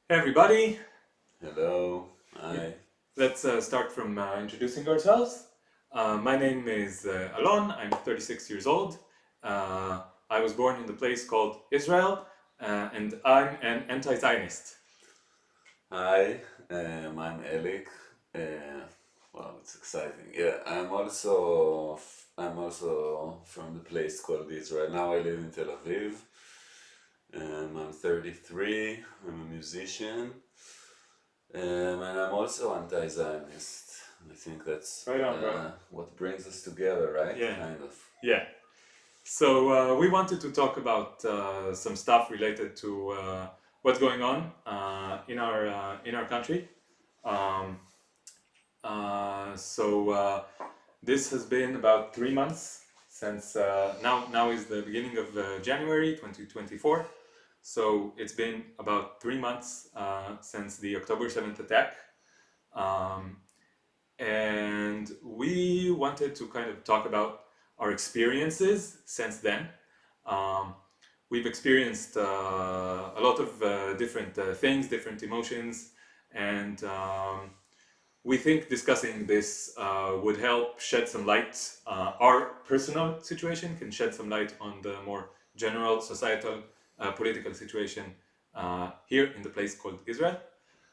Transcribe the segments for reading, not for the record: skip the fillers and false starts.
Hey everybody, Hello. Hi. let's start from introducing ourselves. My name is Alon, I'm 36 years old. I was born in the place called Israel, and I'm an anti-Zionist. Hi. I'm Elik. Wow, it's exciting. Yeah, I'm also from the place called Israel. Now I live in Tel Aviv. I'm 33. I'm a musician. And I'm also anti-Zionist. I think that's Right on, bro. what brings us together, right? Yeah, Kind of. yeah. So we wanted to talk about some stuff related to what's going on in our country. Um, so this has been about 3 months since now is the beginning of January 2024. So it's been about 3 months since the October 7th attack. Um, and we wanted to kind of talk about our experiences since then. Um, we've experienced a lot of different things, different emotions, and we think discussing this would help shed some light. Our personal situation can shed some light on the more general societal political situation here in the place called Israel.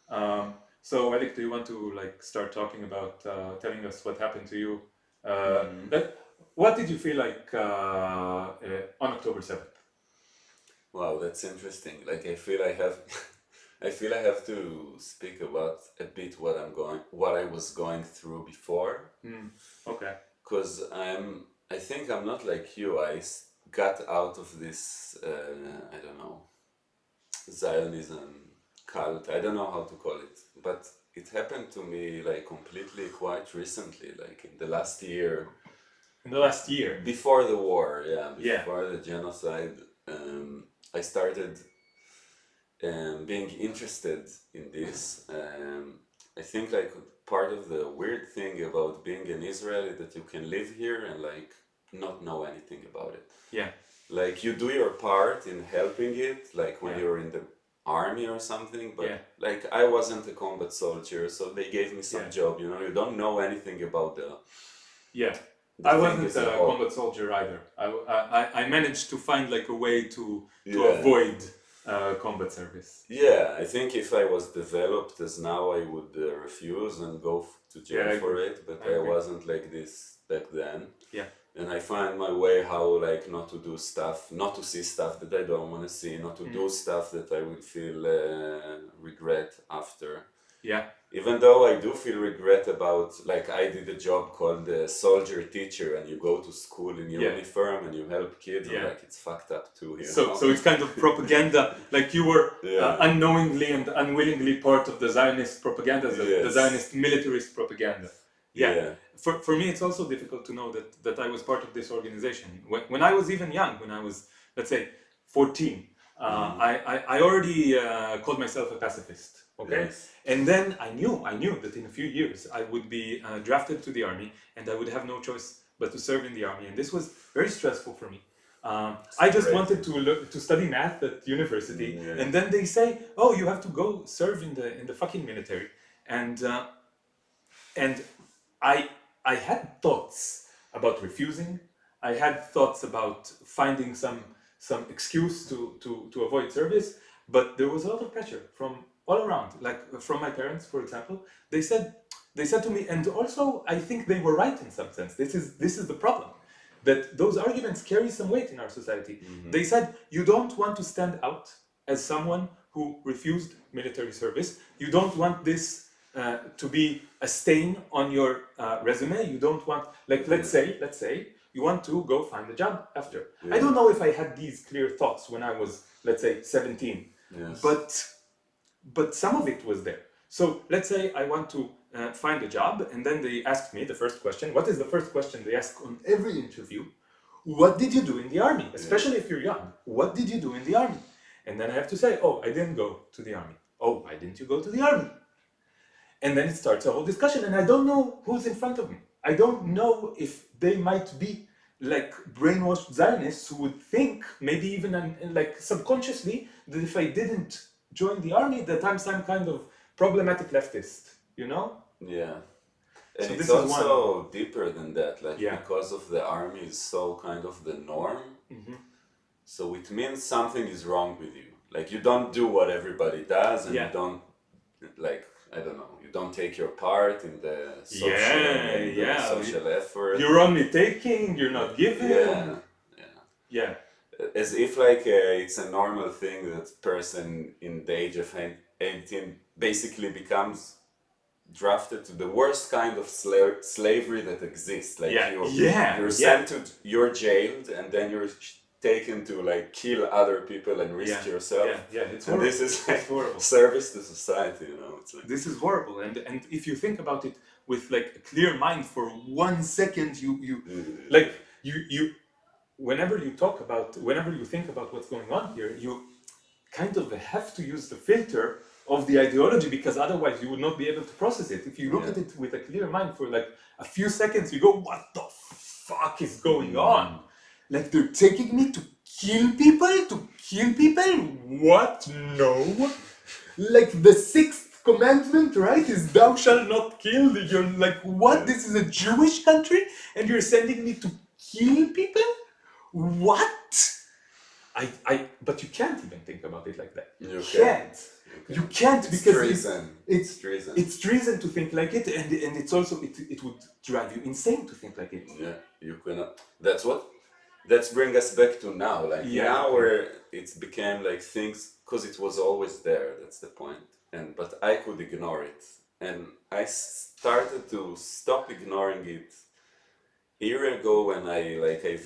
Um, so, Elik, do you want to like start talking about telling us what happened to you? Mm-hmm. What did you feel like on October 7th? Wow, that's interesting. Like I feel I have I feel I have to speak about a bit what I was going through before, Hmm. Okay. because I think I'm not like you. Got out of this, I don't know, Zionism cult. I don't know how to call it, but it happened to me like completely quite recently, like in the last year, In the last year. before the war, yeah, Yeah. before the genocide. I started being interested in this. I think like part of the weird thing about being an Israeli that you can live here and like not know anything about it. Yeah. Like you do your part in helping it, like when Yeah. you're in the army or something, Yeah. but like I wasn't a combat soldier, so they gave me some Yeah. job, you don't know anything about Yeah. the I thing wasn't as a a whole. combat soldier either. I managed to find like a way to Yeah. avoid combat service. Yeah, I think if I was developed as now, I would refuse and go to Yeah, jail I for agree. it, but I I agree. wasn't like this back then. Yeah. And I find my way how like not to do stuff, not to see stuff that I don't want to see, not to Mm. do stuff that I will feel regret after. Yeah. Even though I do feel regret about, like I did a job called soldier teacher, and you go to school in Yeah. uniform and you help kids, and Yeah. like it's fucked up too, So it's kind of propaganda, like you were Yeah. unknowingly and unwillingly part of the Zionist propaganda, the Yes. Zionist militarist propaganda. Yeah. Yeah. For me, it's also difficult to know that I was part of this organization. When I was even young, when I was, let's say, 14, Mm. I already called myself a pacifist. Okay, Yes. and then I knew that in a few years I would be drafted to the army, and I would have no choice but to serve in the army, and this was very stressful for me. I just wanted Crazy. to to study math at university, Yeah. and then they say, "Oh, you have to go serve in the fucking military," and and I I had thoughts about refusing. I had thoughts about finding some excuse to avoid service, but there was a lot of pressure from all around, like from my parents, for example. They said to me, and also I think they were right in some sense. This is the problem, that those arguments carry some weight in our society. Mm-hmm. They said you don't want to stand out as someone who refused military service. You don't want this to be a stain on your resume. You don't want, like, let's say you want to go find a job after. I Yeah. don't know if I had these clear thoughts when I was, let's say, 17, Yes. but some of it was there. So let's say I want to find a job, and then they asked me the first question. What is the first question they ask on every interview? What did you do in the army? Especially if you're young. What did you do in the army? And then I have to say, oh, I didn't go to the army. Oh, why didn't you go to the army? And then it starts a whole discussion, and I don't know who's in front of me. I don't know if they might be like brainwashed Zionists who would think, maybe even like subconsciously, that if I didn't join the army, that I'm some kind of problematic leftist, you know? Yeah. And So it's this is one. also deeper than that, like Yeah. because of the army is so kind of the norm, Mm-hmm. so it means something is wrong with you. Like you don't do what everybody does, and you Yeah. don't, like, I don't know, you don't take your part in the Yeah, yeah. social effort. You're only taking, you're not Yeah, giving. yeah. Yeah. As if like it's a normal thing that person in the age of 18 basically becomes drafted to the worst kind of slavery that exists. Like Yeah. Yeah. you're Yeah. sent to, you're jailed, and then you're taken to like kill other people and Yeah. risk yourself. Yeah. Yeah. It's And horrible. this is It's like horrible. service to society, you know. It's like This is horrible. And if you think about it with like a clear mind for 1 second, like you whenever you think about what's going on here, you kind of have to use the filter of the ideology, because otherwise you would not be able to process it. If you look at yeah. it with a clear mind for like a few seconds, you go, what the fuck is going on? Like, they're taking me to kill people? To kill people? What? No. Like the sixth commandment, right? Is thou shalt not kill. You're like, what? Yeah. This is a Jewish country and you're sending me to kill people? What? But you can't even think about it like that. You can't. You can't, It's because treason. it's treason. It's treason to think like it, and it's also it would drive you insane to think like it. Yeah, you cannot. That's bring us back to now. Like Yeah, now, okay. where it's became like things, because it was always there. That's the point. And but I could ignore it, and I started to stop ignoring it a year ago when I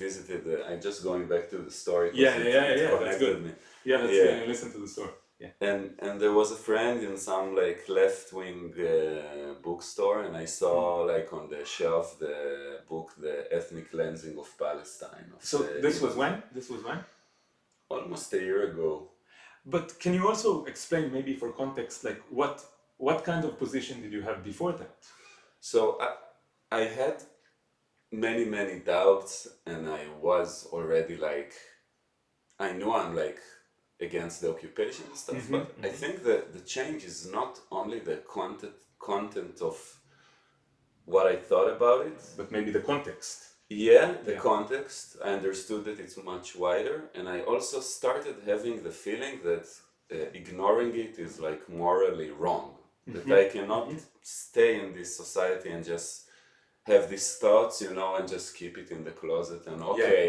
visited. I just going back to the story because it Yeah. That's connected good. me. Yeah, let's Yeah. listen to the story. Yeah. And there was a friend in some like left wing bookstore, and I saw like on the shelf the book, The Ethnic Cleansing of Palestine. So this was when? This was when? Almost a year ago. But can you also explain, maybe for context, like what kind of position did you have before that? So I had many doubts, and I was already like, I knew I'm like against the occupation and stuff, but I think that the change is not only the content of what I thought about it, But maybe the context. yeah, the Yeah. context. I understood that it's much wider, and I also started having the feeling that ignoring it is like morally wrong. That I cannot stay in this society and just have these thoughts, you know, and just keep it in the closet and okay,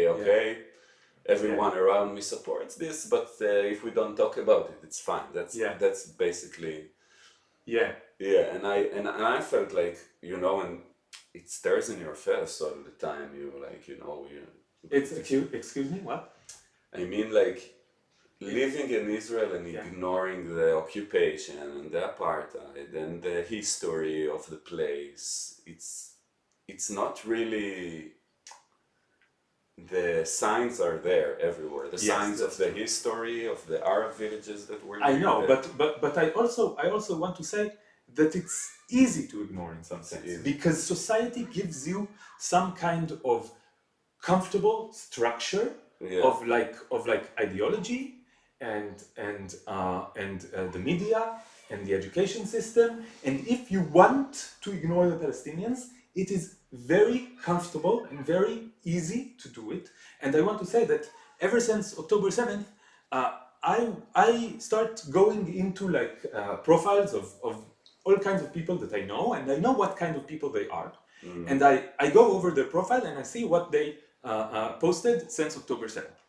everyone around me supports this, but if we don't talk about it, it's fine. That's basically Yeah. and I felt like, you know, and it stares in your face all the time. You like, you know, It's excuse me, what? I mean, like living in Israel and ignoring the occupation and the apartheid and the history of the place. It's not really. The signs are there everywhere. The signs of the history of the Arab villages that were there. I know, but I also want to say that it's easy to ignore in some sense, because society gives you some kind of comfortable structure of like ideology and the media and the education system, and if you want to ignore the Palestinians, it is very comfortable and very easy to do it. And I want to say that ever since October 7th, I start going into like profiles of all kinds of people that I know, and I know what kind of people they are. And I go over their profile and I see what they posted since October 7th.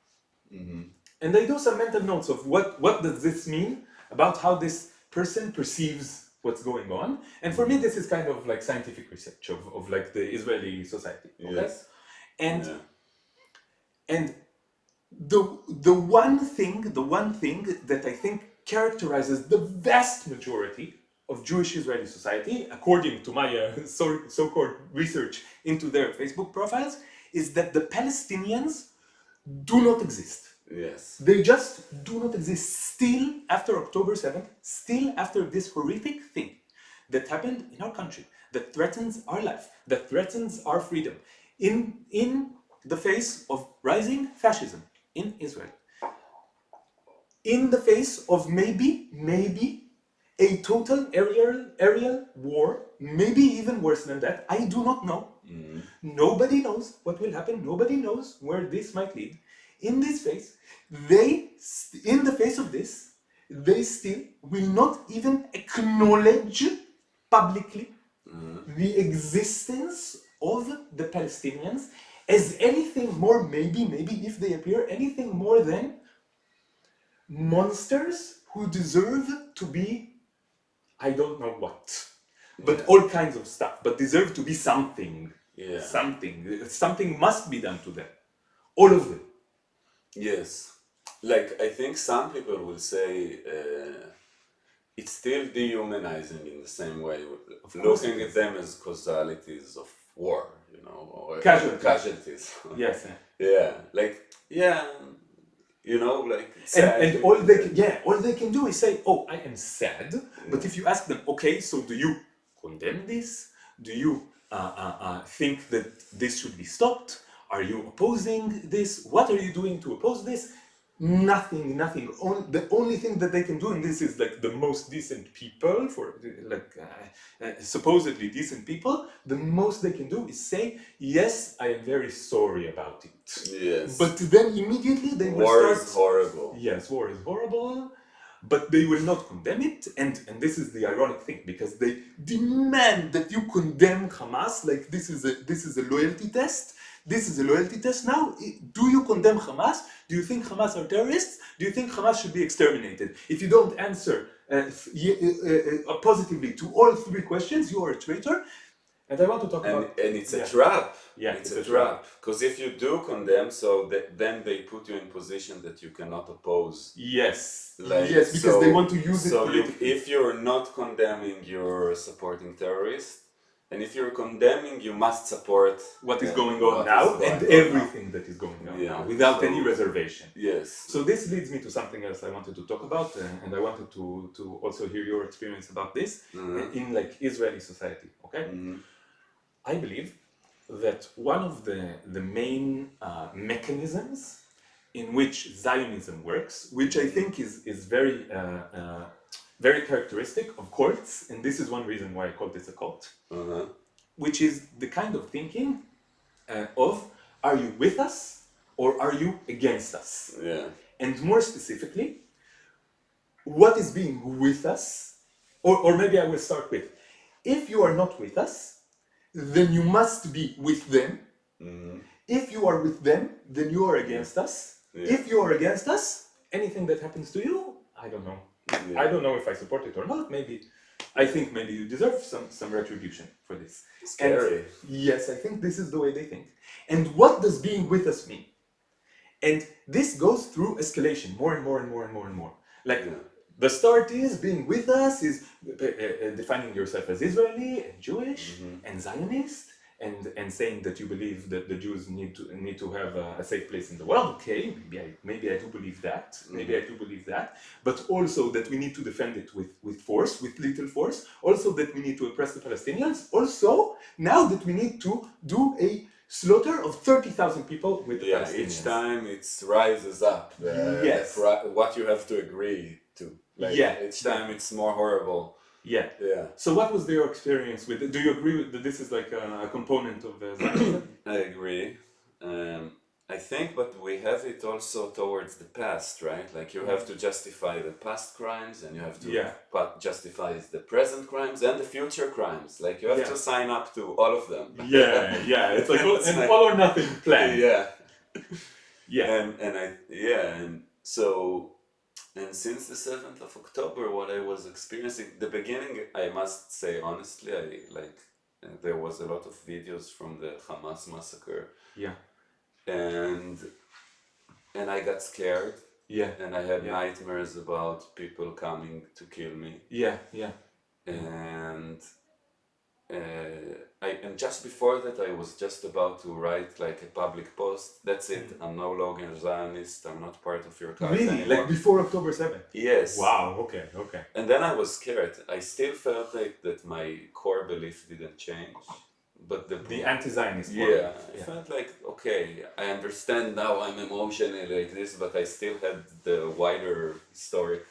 And I do some mental notes of what does this mean about how this person perceives what's going on. And for me, this is kind of like scientific research of like the Israeli society. Okay? Yes. And the one thing that I think characterizes the vast majority of Jewish Israeli society, according to my so-called research into their Facebook profiles, is that the Palestinians do not exist. Yes. They just do not exist. Still, after October 7th, still after this horrific thing that happened in our country, that threatens our life, that threatens our freedom, in the face of rising fascism in Israel, in the face of maybe a total aerial war, maybe even worse than that. I do not know. Nobody knows what will happen. Nobody knows where this might lead. In this phase, in the face of this, they still will not even acknowledge publicly the existence of the Palestinians as anything more, maybe if they appear, anything more than monsters who deserve to be, I don't know what, but all kinds of stuff, but deserve to be something. Yeah. Something must be done to them. All of them. Yes. Like, I think some people will say it's still dehumanizing in the same way, looking at them as causalities of war, you know, or casualties. Yes. Yeah. Like, yeah, you know, like, And all they can do is say, "Oh, I am sad." But if you ask them, "Okay, so do you condemn this? Do you think that this should be stopped? Are you opposing this? What are you doing to oppose this?" Nothing. The only thing that they can do, and this is like the most decent people, for like supposedly decent people, the most they can do is say, "Yes, I am very sorry about it." Yes. But then immediately they will War start. is horrible. Yes, war is horrible, but they will not condemn it, and this is the ironic thing, because they demand that you condemn Hamas, like this is a loyalty test. This is a loyalty test now. Do you condemn Hamas? Do you think Hamas are terrorists? Do you think Hamas should be exterminated? If you don't answer positively to all three questions, you are a traitor. And I want to talk about... And it's a trap. Yeah, it's a trap. Because if you do condemn, so then they put you in position that you cannot oppose. Yes. Like, yes, because they want to use it so politically. if you're not condemning, you're supporting terrorists. And if you're condemning, you must support what is going on now and everything that is going on now, without any reservation. Yes. So this leads me to something else I wanted to talk about, and I wanted to also hear your experience about this in like Israeli society. Okay, I believe that one of the main mechanisms in which Zionism works, which I think is very very characteristic of cults, and this is one reason why I call this a cult, which is the kind of thinking of, are you with us or are you against us? Yeah. And more specifically, what is being with us, or maybe I will start with, if you are not with us, then you must be with them. If you are with them, then you are against us. If you are against us, anything that happens to you, I don't know. I don't know if I support it or not. Maybe I think maybe you deserve some retribution for this. Scary. And yes, I think this is the way they think. And what does being with us mean? And this goes through escalation, more and more and more and more and more. Like the start is being with us is defining yourself as Israeli and Jewish and Zionist, and saying that you believe that the Jews need to have a safe place in the world. Okay, maybe I do believe that. Maybe I do believe that. But also that we need to defend it with force, with little force. Also that we need to oppress the Palestinians. Also now that we need to do a slaughter of 30,000 people with the Palestinians. Each time it rises up. Yes. What you have to agree to. Like, each time it's more horrible. Yeah. So what was your experience with it? Do you agree with that this is like a component of Zionism? I agree. I think, but we have it also towards the past, right? Like you have to justify the past crimes, and you have to justify the present crimes and the future crimes. Like you have to sign up to all of them. It's like an all or nothing plan. And since the 7th of October, what I was experiencing, the beginning, I must say honestly, there was a lot of videos from the Hamas massacre. And I got scared. And I had nightmares about people coming to kill me. And just before that, I was just about to write like a public post. That's it. I'm no longer a Zionist. I'm not part of your cult anymore. Like before October 7th? Yes. Wow. Okay. And then I was scared. I still felt like that my core belief didn't change, but The anti-Zionist yeah, world. I felt like, okay, I understand now I'm emotional like this, but I still had the wider historic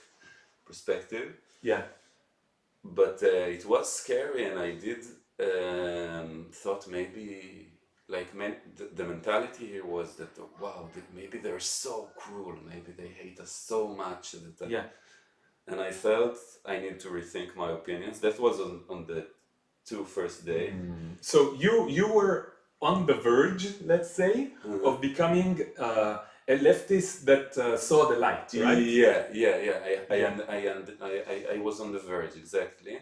perspective. Yeah. But it was scary, and I did thought maybe like the mentality here was that wow, maybe they're so cruel, maybe they hate us so much that Yeah. and I felt I need to rethink my opinions. That was on the first day. So you were on the verge, let's say, of becoming a leftist that saw the light, right? Yeah. Yeah. I was on the verge, exactly.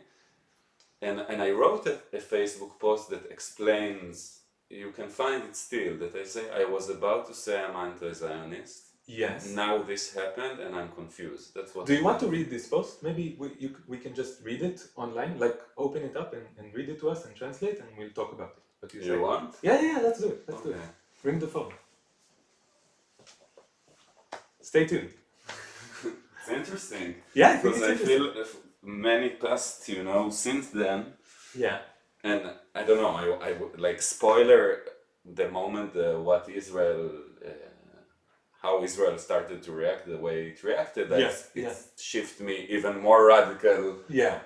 And I wrote a Facebook post that explains, you can find it still, that I say I was about to say I'm anti-Zionist. Yes. Now this happened and I'm confused. That's what Do you I want to did. read this post? Maybe we can just read it online, like open it up and read it to us and translate, and we'll talk about it. What do you say? You want? Yeah, let's do it. Let's do it. Okay. Bring the phone. Stay tuned. It's interesting. Yeah, I think Because it's I interesting. feel many passed, since then. Yeah. And I don't know, I would like spoiler the moment what Israel, how Israel started to react the way it reacted. It shifted me even more radical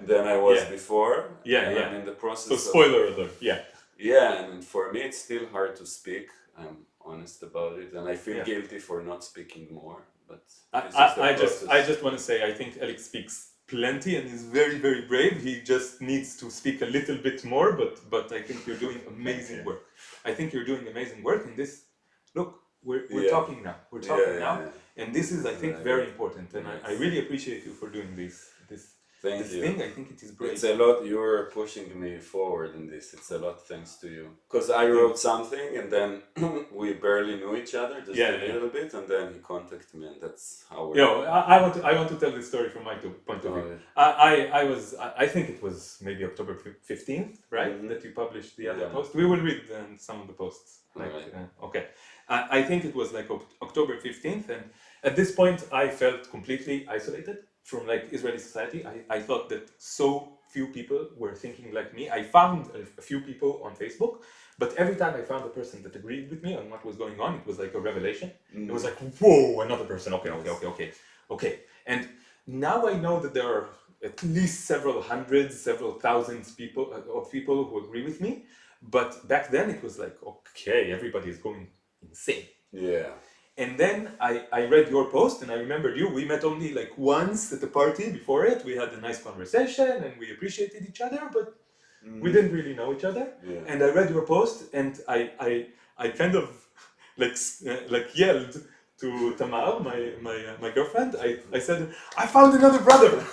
than I was before. And I'm in the process So spoiler alert. Yeah. Yeah, and for me it's still hard to speak. I'm honest about it, and I feel guilty for not speaking more. But this is the process. I just want to say I think Elik speaks plenty and is very very brave. He just needs to speak a little bit more, but I think you're doing amazing work. I think you're doing amazing work in this. Look, we're talking now. We're talking now, and this is I think very important. And I really appreciate you for doing this Thank you. thing. I think it is brave. It's a lot. You're pushing me forward in this. It's a lot thanks to you. Because I wrote something and then we barely knew each other, just a little bit, and then he contacted me, and that's how we. I want to tell this story from my point of view. I think it was maybe October 15th, right? That you published the other post. We will read some of the posts. Okay. I think it was like October 15th, and at this point I felt completely isolated from like Israeli society. I thought that so few people were thinking like me. I found a few people on Facebook, but every time I found a person that agreed with me on what was going on, it was like a revelation. It was like, whoa, another person. Okay. And now I know that there are at least several hundreds, several thousands of people who agree with me. But back then it was like, okay, everybody is going insane. Yeah. And then I read your post and I remembered you. We met only like once at the party before it. We had a nice conversation and we appreciated each other, but we didn't really know each other. Yeah. And I read your post and I kind of like yelled to Tamar, my girlfriend. I said, I found another brother.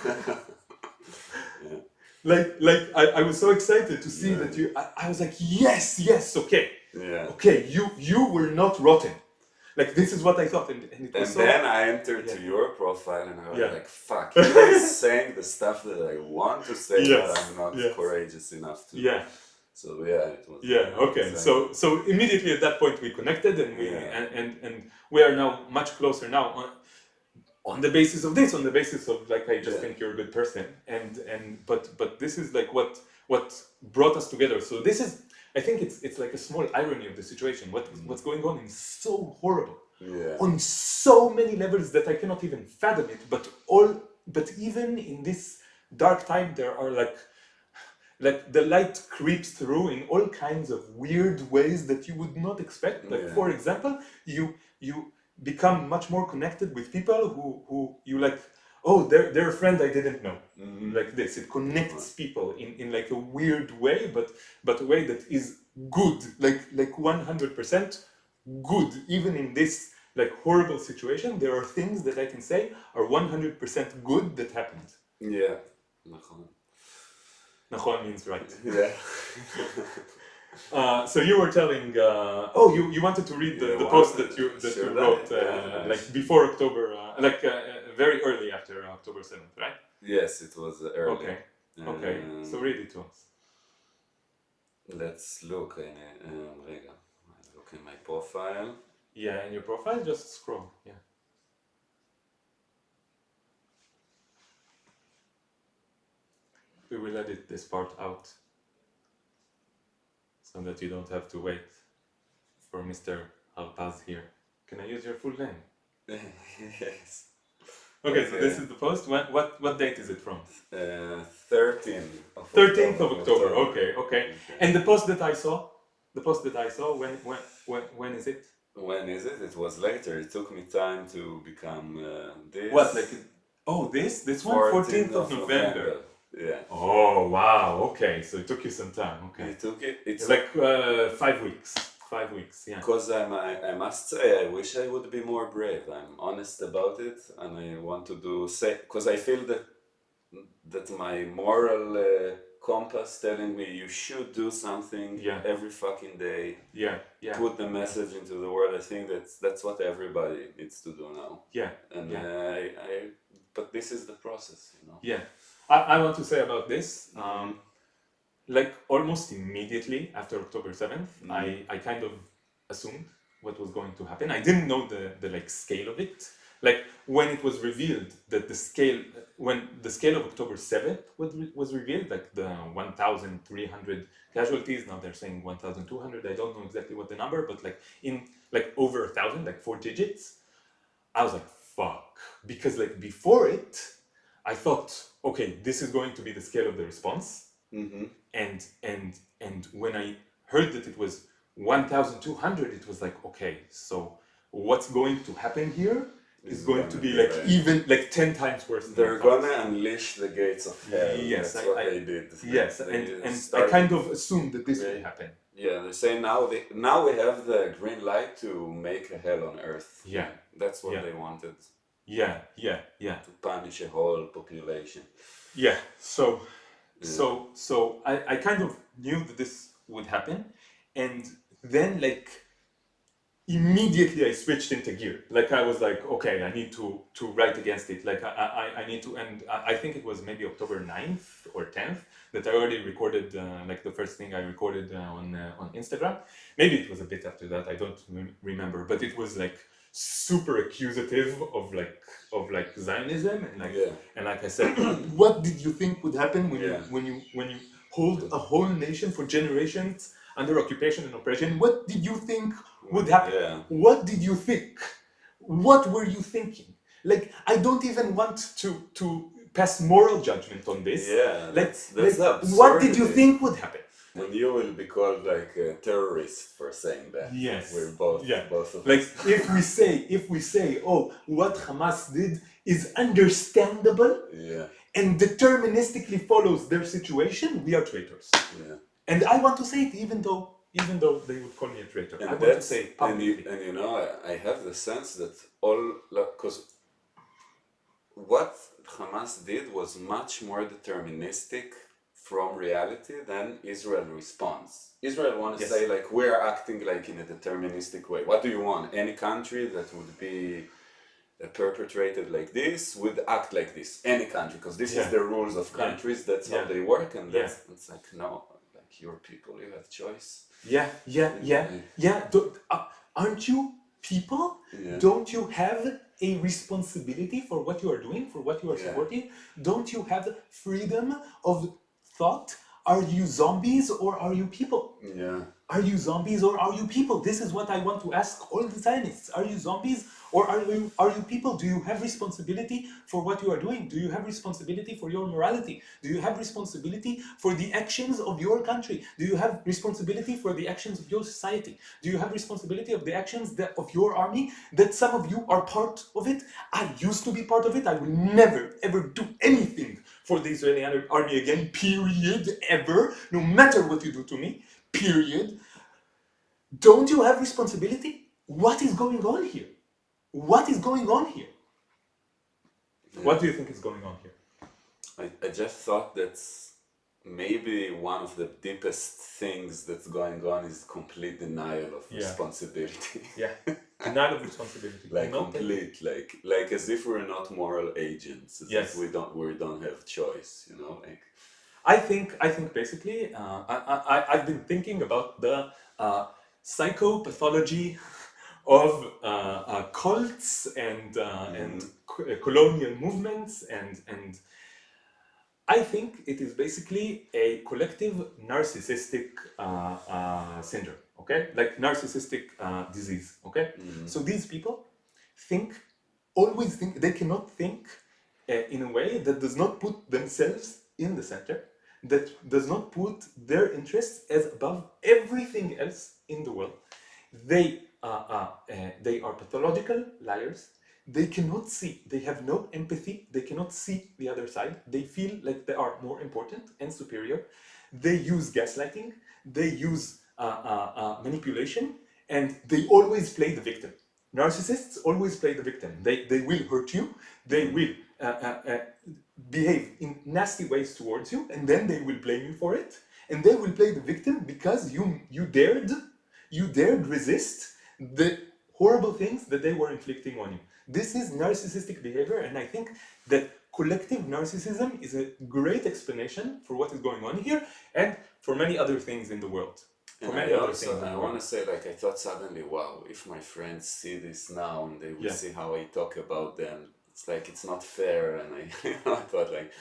I was so excited to see that you. I was like, yes, okay. Yeah. Okay, you were not rotten. Like this is what I thought, and it was and then I entered to your profile and I was like, fuck, he's saying the stuff that I want to say, but I'm not courageous enough to. Yeah. So it was. Okay. Exactly. So immediately at that point we connected, and we and we are now much closer now on the basis of this, on the basis of like I just think you're a good person, but this is like what brought us together. So this is. I think it's like a small irony of the situation. What's going on is so horrible on so many levels that I cannot even fathom it. But even in this dark time, there are like the light creeps through in all kinds of weird ways that you would not expect. Like for example, you become much more connected with people who you like. Oh, they're a friend I didn't know. Like this, it connects people in like a weird way, but a way that is good, like 100% good. Even in this like horrible situation, there are things that I can say are 100% good that happened. Yeah. Nachon means right. Yeah. So you were telling, you wanted to read the post that you wrote like before October, very early after October 7th, right? Yes, it was early. Okay. So read it to us. Let's look. Look in my profile. Yeah, in your profile, just scroll. Yeah. We will edit this part out. so that you don't have to wait for Mr. Alpaz here. Can I use your full name? Yes. Okay, so this Okay. is the post. What date is it from? 13th of 13th October. of October. October. Okay, okay. Okay. And the post that I saw, when is it? When is it? It was later. It took me time to become What, like, this. oh, this one? 14th 14th of of November. November. Yeah. Oh, wow. Okay, so it took you some time. Okay. It took it. It's Like 5 weeks. 5 weeks, yeah. because I must say, I wish I would be more brave. I'm honest about it, and I want to do say because I feel that my moral compass telling me you should do something Yeah, every fucking day, yeah, yeah, put the yeah, message into the world. I think that's what everybody needs to do now. yeah, And yeah, but this is the process, you know. yeah. I want to say about this, Mm-hmm. like almost immediately after October 7th, Mm-hmm. I kind of assumed what was going to happen. I didn't know the like scale of it. Like when it was revealed that when the scale of October 7th was revealed, like the 1,300 casualties, now they're saying 1,200, I don't know exactly what the number, but like in like over 1,000, like 4 digits, I was like, fuck. Because like before it, I thought, okay, this is going to be the scale of the response. Mm-hmm. And when I heard that it was 1,200, it was like, okay, so what's going to happen here is Is going to gonna be be like like even like 10 times worse than I they're thought. gonna unleash the gates of hell. Yes, That's what they did. yes, They and I started. kind of assumed that this would They, happen. yeah, they say now we have the green light to make a hell on earth. Yeah, That's what yeah, they wanted, yeah, yeah, yeah, to punish a whole population. yeah. So Yeah. I kind of knew that this would happen, and then like immediately I switched into gear. Like I was like, okay, I need to write against it. Like I need to, and I think it was maybe October 9th or 10th that I already recorded, like the first thing I recorded on Instagram. Maybe it was a bit after that. I don't remember, but it was like super accusative of like Zionism Yeah. and like I said, what did you think would happen when Yeah. you hold a whole nation for generations under occupation and oppression? What did you think would happen? Yeah. What did you think? What were you thinking? Like I don't even want to pass moral judgment on this. Yeah. Like That's the what did you absurdity. think would happen? When you will be called like a terrorist for saying that. Yes. We're Yeah. both of Like us. if we say, oh, what Hamas did is understandable Yeah. and deterministically follows their situation, we are traitors. Yeah. And I want to say it even though they would call me a traitor. I And want to say it publicly. and you know, I have the sense that because what Hamas did was much more deterministic from reality than Israel responds. Israel want to Yes. say like we're acting like in a deterministic way. What do you want? Any country that would be perpetrated like this would act like this. Any country, because this is Yeah. the rules of Yeah. countries. That's how Yeah. they work, and Yeah. it's like no, like your people, you have choice. Yeah, yeah. Aren't you people? Yeah. Don't you have a responsibility for what you are doing, for what you are Yeah. supporting? Don't you have freedom of thought? Are you zombies or are you people? Yeah. Are you zombies or are you people? This is what I want to ask all the Zionists. Are you zombies or are you people? Do you have responsibility for what you are doing? Do you have responsibility for your morality? Do you have responsibility for the actions of your country? Do you have responsibility for the actions of your society? Do you have responsibility of the actions of your army? That some of you are part of it. I used to be part of it. I will never ever do anything for the Israeli army again. Period. Ever. No matter what you do to me. Period. Don't you have responsibility? What is going on here? What is going on here? What do you think is going on here? I just thought that's maybe one of the deepest things that's going on is complete denial of responsibility. Yeah, denial of responsibility. Like complete, like as if we're not moral agents, as if we don't have choice, you know, like. I think basically, I've been thinking about the psychopathology of cults and colonial movements and I think it is basically a collective narcissistic syndrome, okay? Like narcissistic disease, okay? So these people think, always think, they cannot think in a way that does not put themselves in the center, that does not put their interests as above everything else in the world. They are pathological liars. They cannot see, they have no empathy, they cannot see the other side. They feel like they are more important and superior. They use gaslighting, they use manipulation, and they always play the victim. Narcissists always play the victim. They will hurt you, they will behave in nasty ways towards you, and then they will blame you for it, and they will play the victim because you dared resist the horrible things that they were inflicting on you. This is narcissistic behavior, and I think that collective narcissism is a great explanation for what is going on here and for many other things in the world. For And many other things in I the want world. to say, like, I thought suddenly, wow, if my friends see this now and they will Yeah. see how I talk about them, it's like it's not fair. And I thought, like,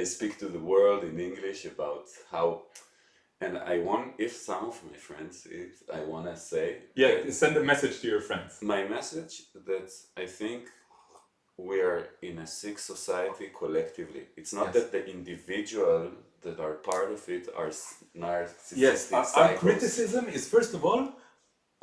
I speak to the world in English about how, and I want, if some of my friends, if I want to say Yeah, that send a message to your friends. my message that I think we are in a sick society collectively. It's not Yes. that the individual that are part of it are narcissistic Yes, our psychos. criticism is first of all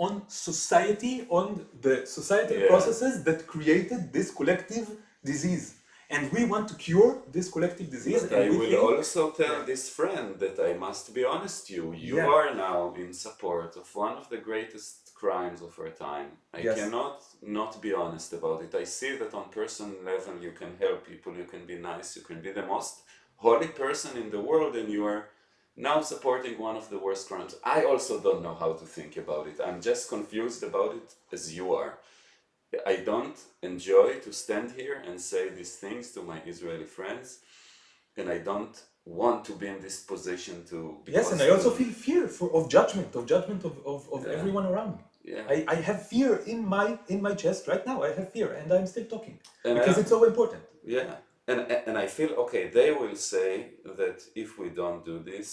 on society, on the societal Yeah. processes that created this collective disease. And we want to cure this collective disease, But and I we will think, also tell yeah. this friend that I must be honest you. You Yeah. are now in support of one of the greatest crimes of our time. I Yes. cannot not be honest about it. I see that on personal level you can help people, you can be nice, you can be the most holy person in the world, and you are now supporting one of the worst crimes. I also don't know how to think about it. I'm just confused about it as you are. I don't enjoy to stand here and say these things to my Israeli friends, and I don't want to be in this position to. Yes, and I also feel fear of judgment, of Yeah. everyone around me. Yeah. I have fear in my chest right now. I have fear, and I'm still talking And because it's so important. Yeah, and I feel okay. They will say that if we don't do this,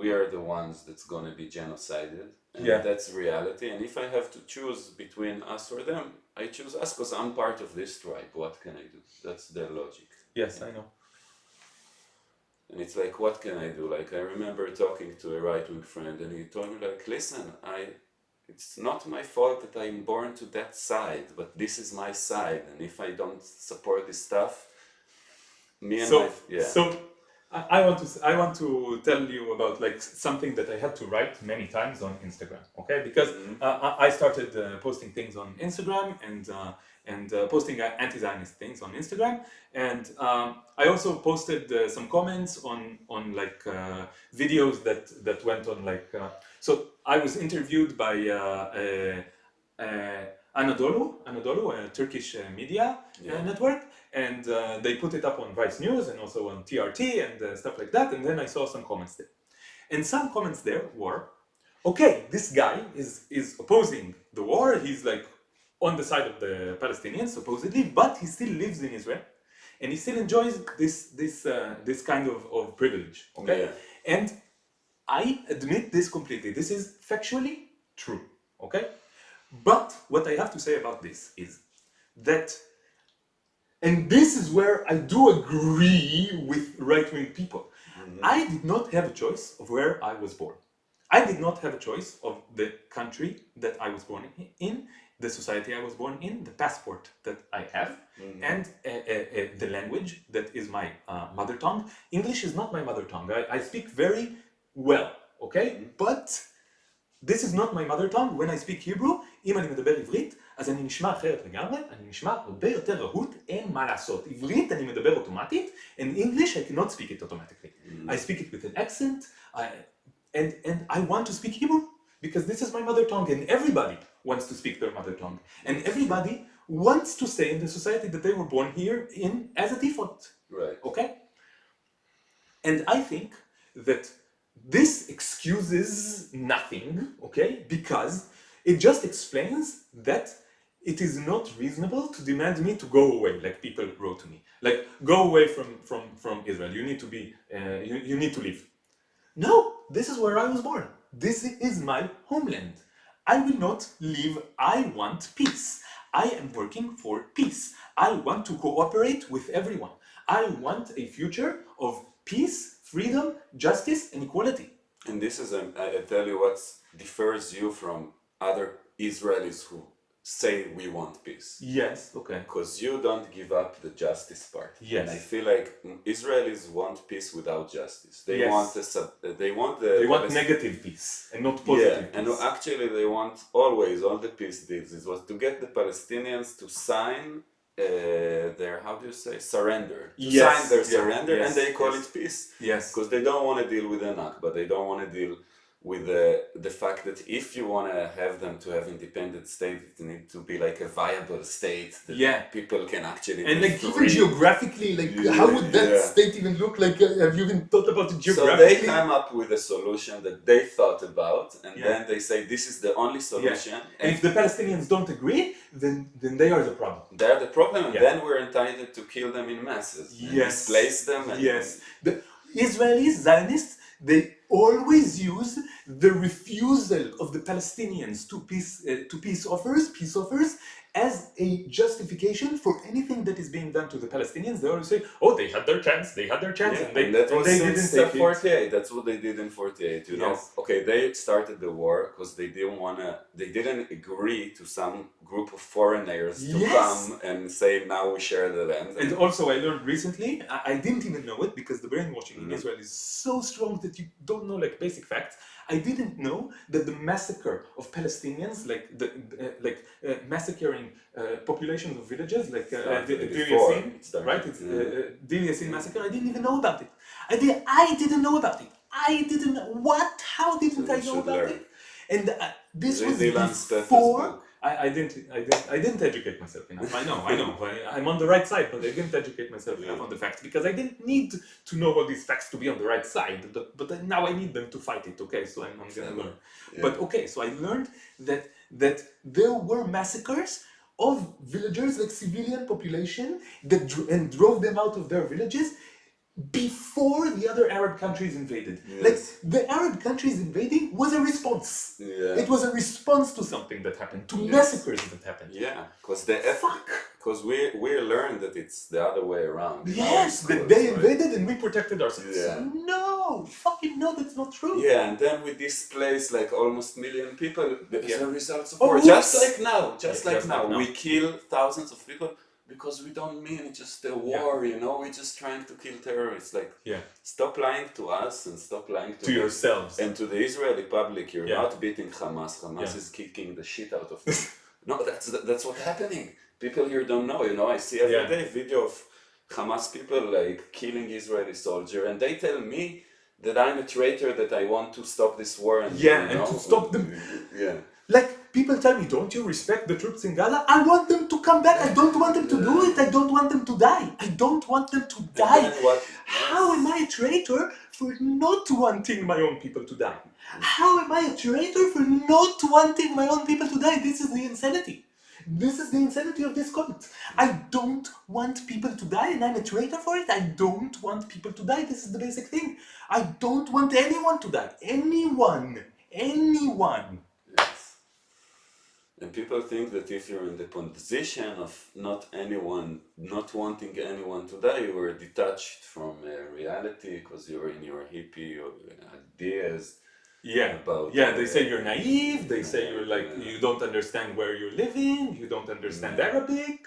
we are the ones that's gonna be genocided, and Yeah. that's reality. And if I have to choose between us or them, I choose us because I'm part of this tribe. What can I do? That's their logic. Yes, I know. And it's like, what can I do? Like, I remember talking to a right-wing friend, and he told me, like, listen, it's not my fault that I'm born to that side, but this is my side, and if I don't support this stuff, me and my yeah. So I want to tell you about like something that I had to write many times on Instagram. Okay, because I started posting things on Instagram and posting anti-Zionist things on Instagram, and I also posted some comments on like videos that went on like. So I was interviewed by Anadolu, a Turkish media network, and they put it up on Vice News and also on TRT and stuff like that. And then I saw some comments there, and some comments there were, okay, this guy is opposing the war. He's like on the side of the Palestinians supposedly, but he still lives in Israel, and he still enjoys this kind of privilege. Okay, Yeah. and I admit this completely. This is factually true. Okay, but what I have to say about this is that, and this is where I do agree with right wing people. I did not have a choice of where I was born. I did not have a choice of the country that I was born in, the society I was born in, the passport that I have, and the language that is my mother tongue. English is not my mother tongue. I speak very well, okay? But this is not my mother tongue. When I speak Hebrew, אם אני מדבר עברית, אז אני נשמע אחרת לגמרי, אני נשמע הרבה יותר רהוט, אין מה לעשות. עברית אני מדבר אוטומטית, in English I cannot speak it automatically. I speak it with an accent, and I want to speak Hebrew, because this is my mother tongue, and everybody wants to speak their mother tongue. And everybody wants to stay in the society that they were born here in as a default. Right. Okay? And I think that this excuses nothing, okay? Because it just explains that it is not reasonable to demand me to go away, like people wrote to me. Like, go away from Israel. You need to be, you need to leave. No, this is where I was born. This is my homeland. I will not leave. I want peace. I am working for peace. I want to cooperate with everyone. I want a future of peace, freedom, justice, and equality. And this is, I tell you what differs you from other Israelis who say we want peace. Yes, okay. Because you don't give up the justice part. Yes. And I feel like Israelis want peace without justice. They Yes. want they want the They want negative peace and not positive yeah, and peace. actually they want always all the peace deals. It was to get the Palestinians to sign their, how do you say, surrender. To Yes, sign their yeah, surrender, yes, and they call yes. it peace. Yes. Because they don't want to deal with the Nakba. They don't want to deal with the fact that if you want to have them to have independent state, it needs to be like a viable state that Yeah. people can actually And be like even free. geographically, like how would that state even look like? Have you even thought about it So geographically? they come up with a solution that they thought about, and then they say this is the only solution. And if the Palestinians don't agree, then they are the problem. They're the problem, and then we're entitled to kill them in masses, and displace them. And the Israelis, Zionists, they always use the refusal of the Palestinians to peace offers, as a justification for anything that is being done to the Palestinians. They always say, "Oh, they had their chance, and that was since didn't take 48. That's what they did in 48. You know, Yes. okay, they started the war because they didn't agree to some group of foreigners to come and say now we share the land. And also, I learned recently, I didn't even know it because the brainwashing in Israel is so strong that you don't know like basic facts. I didn't know that the massacre of Palestinians, like massacring populations of villages, like Deir Yassin, right? It's Deir Yassin massacre. I didn't even know about it. I didn't know about it. I didn't know what. How didn't I know about it? And this was before. I didn't educate myself enough. I know. I'm on the right side, but I didn't educate myself enough on the facts because I didn't need to know all these facts to be on the right side. But now I need them to fight it. Okay, so I'm gonna learn. But okay, so I learned that there were massacres of villagers, like civilian population, that and drove them out of their villages before the other Arab countries invaded. Like, the Arab countries invading was a response. It was a response to something that happened, to massacres that happened. Yeah, because we learned that it's the other way around. Yes, that they invaded and we protected ourselves. No, fucking no, that's not true. Yeah, and then we displaced like almost million people as a result of war. Just like now, we kill thousands of people. Because we don't mean it's just a war, you know, we're just trying to kill terrorists. Like, stop lying to us and stop lying to yourselves. And to the Israeli public, you're not beating Hamas. Hamas is kicking the shit out of them. No, that's what's happening. People here don't know, you know, I see every day video of Hamas people like killing Israeli soldier, and they tell me that I'm a traitor, that I want to stop this war. And, and to stop them. Like, people tell me, don't you respect the troops in Gaza? I want them to come back. I don't want them to do it. I don't want them to die. I don't want them to die. How am I a traitor for not wanting my own people to die? How am I a traitor for not wanting my own people to die? This is the insanity. This is the insanity of this cult. I don't want people to die and I'm a traitor for it. I don't want people to die. This is the basic thing. I don't want anyone to die. Anyone. And people think that if you're in the position of not wanting anyone to die, you were detached from reality because you're in your hippie or ideas. They say you're naive. They say you're like you don't understand where you're living. You don't understand Arabic,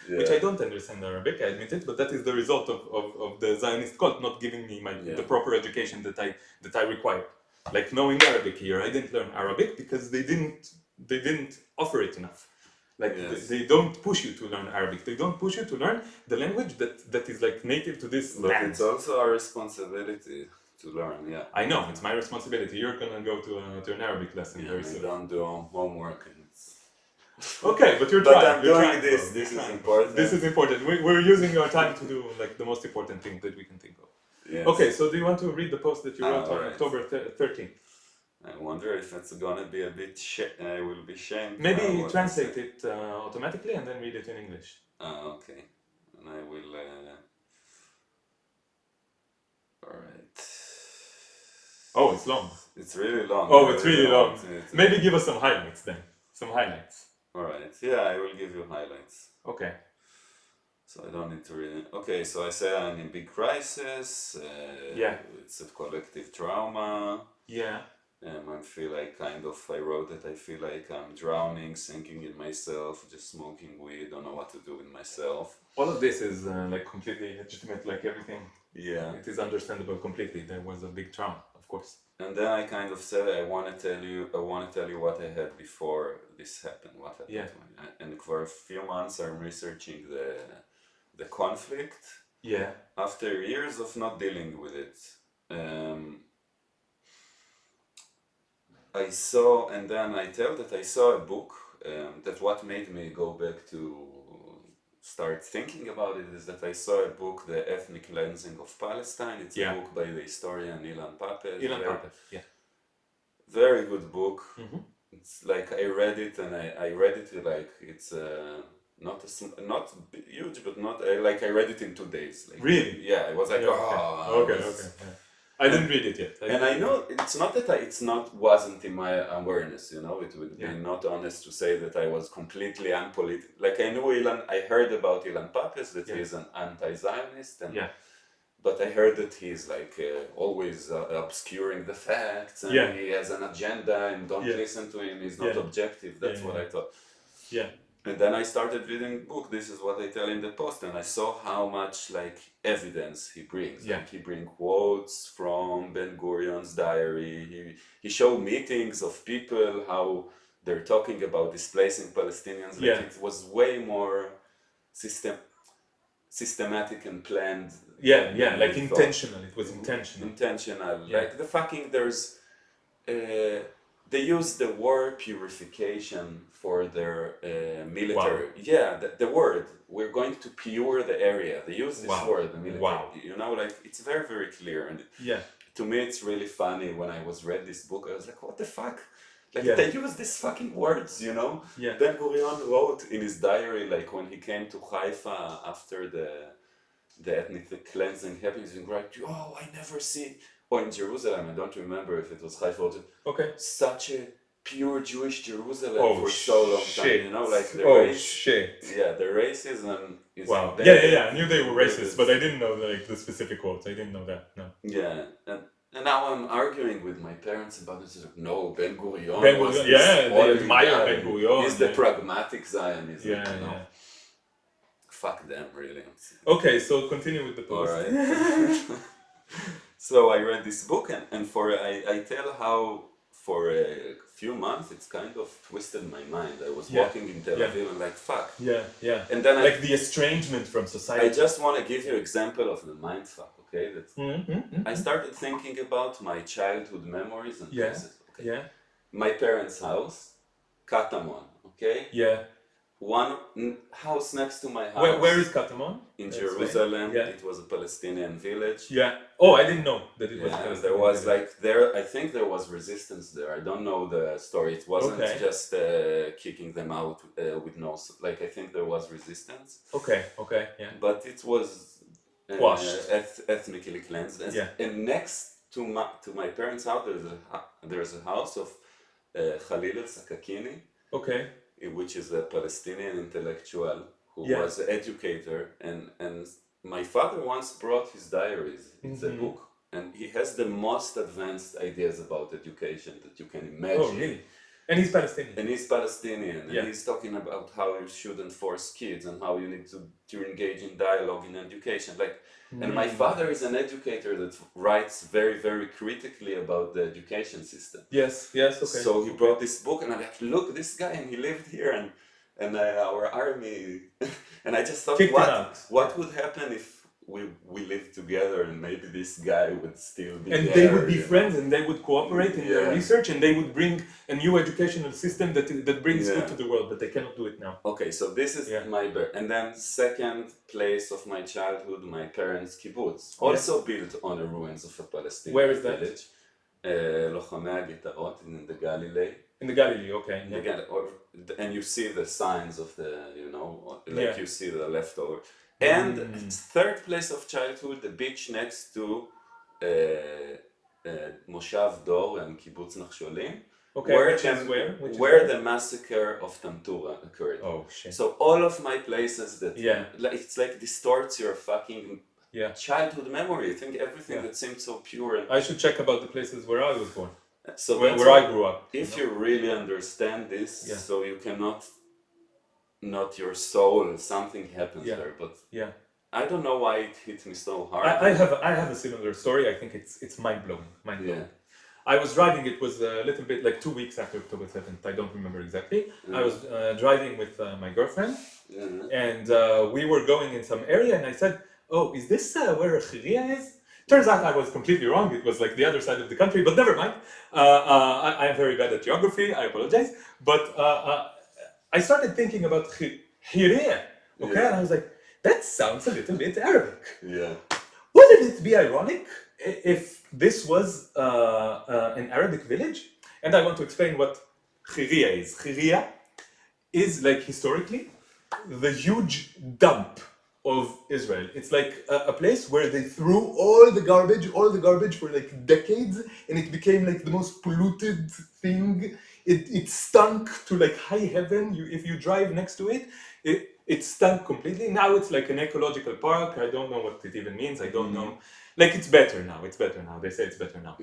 which I don't understand Arabic. I admit it, but that is the result of the Zionist cult not giving me the proper education that I require. Like knowing Arabic here, I didn't learn Arabic because they didn't offer it enough. Like they don't push you to learn Arabic. They don't push you to learn the language that is like native to this land. But it's also our responsibility to learn. I know, it's my responsibility. You're gonna go to an Arabic lesson very soon. I don't do homework. Okay, but you're trying. I'm doing this. This is important. This is important. We're using our time to do like the most important thing that we can think of. Okay, so do you want to read the post that you wrote on October 13th? I wonder if it's gonna be a bit I will be shamed for Maybe what I translate say. it automatically and then read it in English. Okay. And I will. Alright. Oh, it's long. It's really long. Oh, I it's really really don't long. want it. Maybe give us some highlights then. Some highlights. Alright. Yeah, I will give you highlights. Okay. So I don't need to read it. Okay, so I say I'm in big crisis. Yeah. It's a collective trauma. Yeah. I feel like I wrote that I feel like I'm drowning, sinking in myself, just smoking weed, don't know what to do with myself. All of this is like completely legitimate, like everything. Yeah. It is understandable completely. There was a big trauma, of course. And then I kind of said I want to tell you what I had before this happened, what happened Yeah. to me. And for a few months I'm researching the conflict. Yeah. After years of not dealing with it. I saw, and then I tell that I saw a book that what made me go back to start thinking about it is that I saw a book, The Ethnic Cleansing of Palestine. It's a book by the historian Ilan Pappes. Ilan Pappes, yeah. Very good book. Mm-hmm. It's like I read it and I read it like it's not huge, but not like I read it in 2 days. Like, really? Yeah, I was like, Yeah, okay. Yeah. I didn't read it yet. And I know it's not that it's not wasn't in my awareness, you know. It would be Yeah. not honest to say that I was completely unpolitical. Like I knew I heard about Ilan Pappes that he's an anti-Zionist, and but I heard that he's like always obscuring the facts, and he has an agenda, and don't listen to him. He's not objective. That's what I thought. Yeah. And then I started reading the book. This is what I tell in the post, and I saw how much like evidence he brings. Yeah. Like he brings quotes from Ben Gurion's diary. He showed meetings of people how they're talking about displacing Palestinians. Like it was way more systematic and planned. Yeah, like intentional. It was intentional. Intentional. Like the fucking there's. They use the war purification for their military. Wow. Yeah, the word. We're going to pure the area. They use this word, the military. Wow. You know, like it's very, very clear. And to me, it's really funny when I read this book. I was like, what the fuck? Like they use these fucking words, you know? Yeah. Ben Gurion wrote in his diary, like when he came to Haifa after the ethnic cleansing happened, he's like, oh, I never see. Or in Jerusalem, I don't remember if it was Haifa or such a pure Jewish Jerusalem for so long time. You know, like the race. Yeah, the racism is. Wow. Yeah. I knew they were racist, but I didn't know the specific quotes. I didn't know that. No. Yeah, and now I'm arguing with my parents about it. Like, no, Ben Gurion. They admire Ben Gurion. He's the pragmatic Zionist. Yeah. Fuck them, really. Okay, so continue with the post. All right. So I read this book, and I tell how for a few months it's kind of twisted my mind. I was walking in Tel Aviv and like, fuck. Yeah. And then like the estrangement from society. I just want to give you an example of the mindfuck, okay? I started thinking about my childhood memories and places. Okay? Yeah. My parents' house, Katamon, okay? Yeah. One house next to my house. Where is Katamon? In Jerusalem. It was a Palestinian village. Yeah. Oh, I didn't know that it was Palestinian. There was I think there was resistance there. I don't know the story. It wasn't just kicking them out with no. Like I think there was resistance. Okay. Yeah. But it was ethnically cleansed. And next to my parents' house, there's a house of Khalil al-Sakakini. Okay. Which is a Palestinian intellectual who was an educator, and my father once brought his diaries. It's a book, and he has the most advanced ideas about education that you can imagine. Oh, really? And he's Palestinian. And he's talking about how you shouldn't force kids and how you need to engage in dialogue in education. And my father is an educator that writes very, very critically about the education system. Yes, okay. So he brought this book, and I'm like, look, this guy, and he lived here, and our army, and I just thought, what would happen if we lived together, and maybe this guy would still be and there, they would be friends, and they would cooperate in their research, and they would bring a new educational system that brings good to the world, but they cannot do it now. Okay, so this is my birth. And then second place of my childhood, my parents' kibbutz, also built on the ruins of a Palestinian village. לוחמי הגטאות in the Galilee. In the Galilee, okay. In the and you see the signs of the, you know, like you see the leftover. And third place of childhood, the beach next to מושב דור and קיבוץ נחשולים. Okay, where the massacre of Tantura occurred. Oh shit. So all of my places that it's like distorts your fucking childhood memory. I think everything that seemed so pure. I should check about the places where I was born. So where I grew up. If you really understand this, so you cannot, not your soul, something happens there. But I don't know why it hit me so hard. I have a similar story. I think it's mind blowing. I was driving. It was a little bit like 2 weeks after October 7th. I don't remember exactly. I was driving with my girlfriend, and we were going in some area, and I said, "Oh, is this where Khiria is?" Turns out I was completely wrong. It was like the other side of the country, but never mind. I am very bad at geography. I apologize. But I started thinking about Khiria, okay, and I was like, that sounds a little bit Arabic. Wouldn't it be ironic if this was an Arabic village? And I want to explain what Khiria is. Khiria is, like, historically the huge dump of Israel. It's like a place where they threw all the garbage for like decades, and it became like the most polluted thing. It stunk to like high heaven. If you drive next to it, it stunk completely. Now it's like an ecological park. I don't know what it even means. I don't know. Like, it's better now. They say it's better now.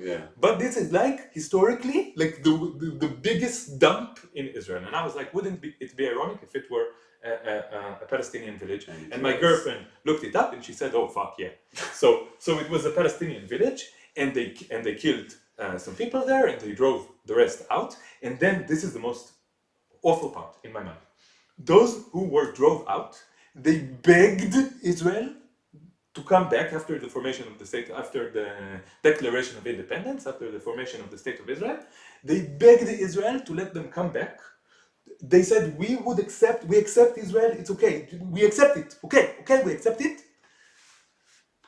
But this is like historically like the biggest dump in Israel. And I was like, wouldn't it be ironic if it were a Palestinian village? And my girlfriend looked it up and she said, "Oh fuck yeah!" So it was a Palestinian village, and they killed some people there, and they drove the rest out. And then this is the most awful part in my mind. Those who were drove out, they begged Israel to come back after the formation of the state, after the declaration of independence, after the formation of the state of Israel. They begged Israel to let them come back. They said, we accept Israel, it's okay, we accept it, okay, we accept it.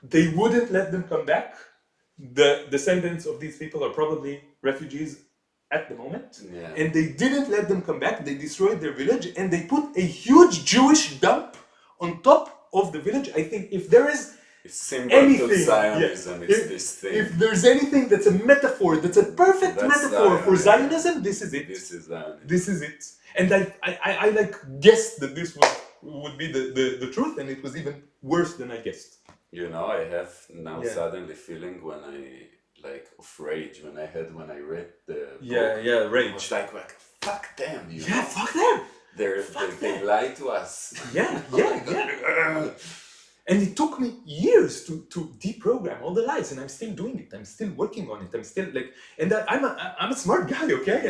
They wouldn't let them come back. The descendants of these people are probably refugees at the moment, and they didn't let them come back. They destroyed their village, and they put a huge Jewish dump on top of the village. I think if there is anything, it's this thing. If there's anything that's a metaphor, that's a perfect metaphor for Zionism, this is it. This is it. And I like guessed that this would be the truth, and it was even worse than I guessed. You know, I have now suddenly feeling when I like of rage when I read the book. Rage. I was like fuck them. Fuck them. They lie to us. And it took me years to deprogram all the lies, and I'm still doing it. I'm still working on it. I'm still like, and I'm a smart guy, okay?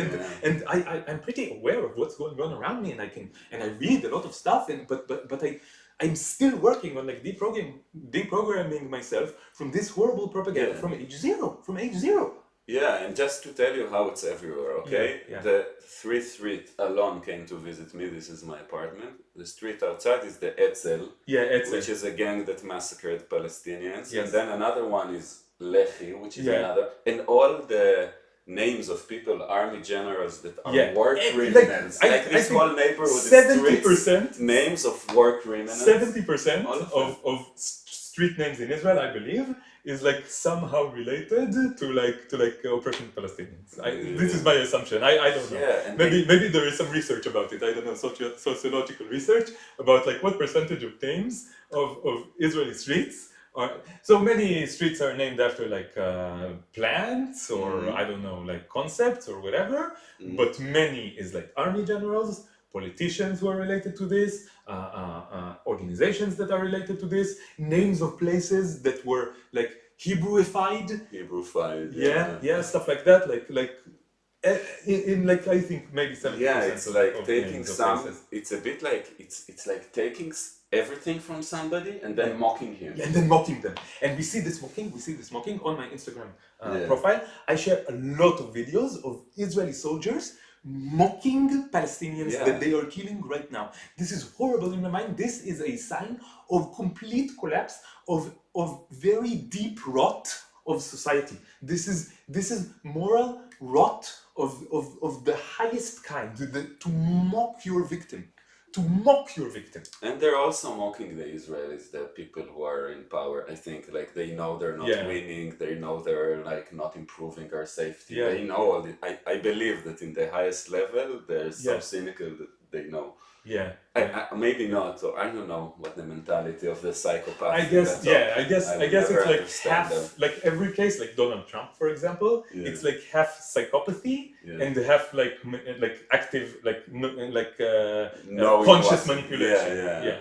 And I'm pretty aware of what's going on around me, and I read a lot of stuff, and but I'm still working on like deprogramming myself from this horrible propaganda from age zero. Yeah, and just to tell you how it's everywhere, okay? The 3th Street Alon came to visit me. This is my apartment. The street outside is the Etzel, which is a gang that massacred Palestinians. And then another one is Lehi, which is another. And all the names of people, army generals that are war criminals. Like this whole neighborhood is 70% names of war criminals. 70% of street names in Israel, I believe, is like somehow related to oppression of Palestinians. This is my assumption. I don't know. Maybe there is some research about it. I don't know, sociological research about like what percentage of names of Israeli streets are. So many streets are named after like plants or I don't know, like concepts or whatever. But many is like army generals, politicians who are related to this, organizations that are related to this, names of places that were like Hebrewified, stuff like that, like in like I think maybe 70%. It's like taking some. It's a bit like it's like taking everything from somebody and then mocking him. And then mocking them. And we see this mocking on my Instagram profile. I share a lot of videos of Israeli soldiers mocking Palestinians that they are killing right now. This is horrible in my mind. This is a sign of complete collapse, of very deep rot of society. This is moral rot of the highest kind, to mock your victim. To mock your victim. And they're also mocking the Israelis, the people who are in power. I think like they know they're not winning. They know they're like not improving our safety. They know all the, I believe that in the highest level they're so cynical that they know. Maybe not, or I don't know what the mentality of the psychopath. I guess it's like half, them. Like every case, like Donald Trump, for example, it's like half psychopathy and half like active, conscious manipulation.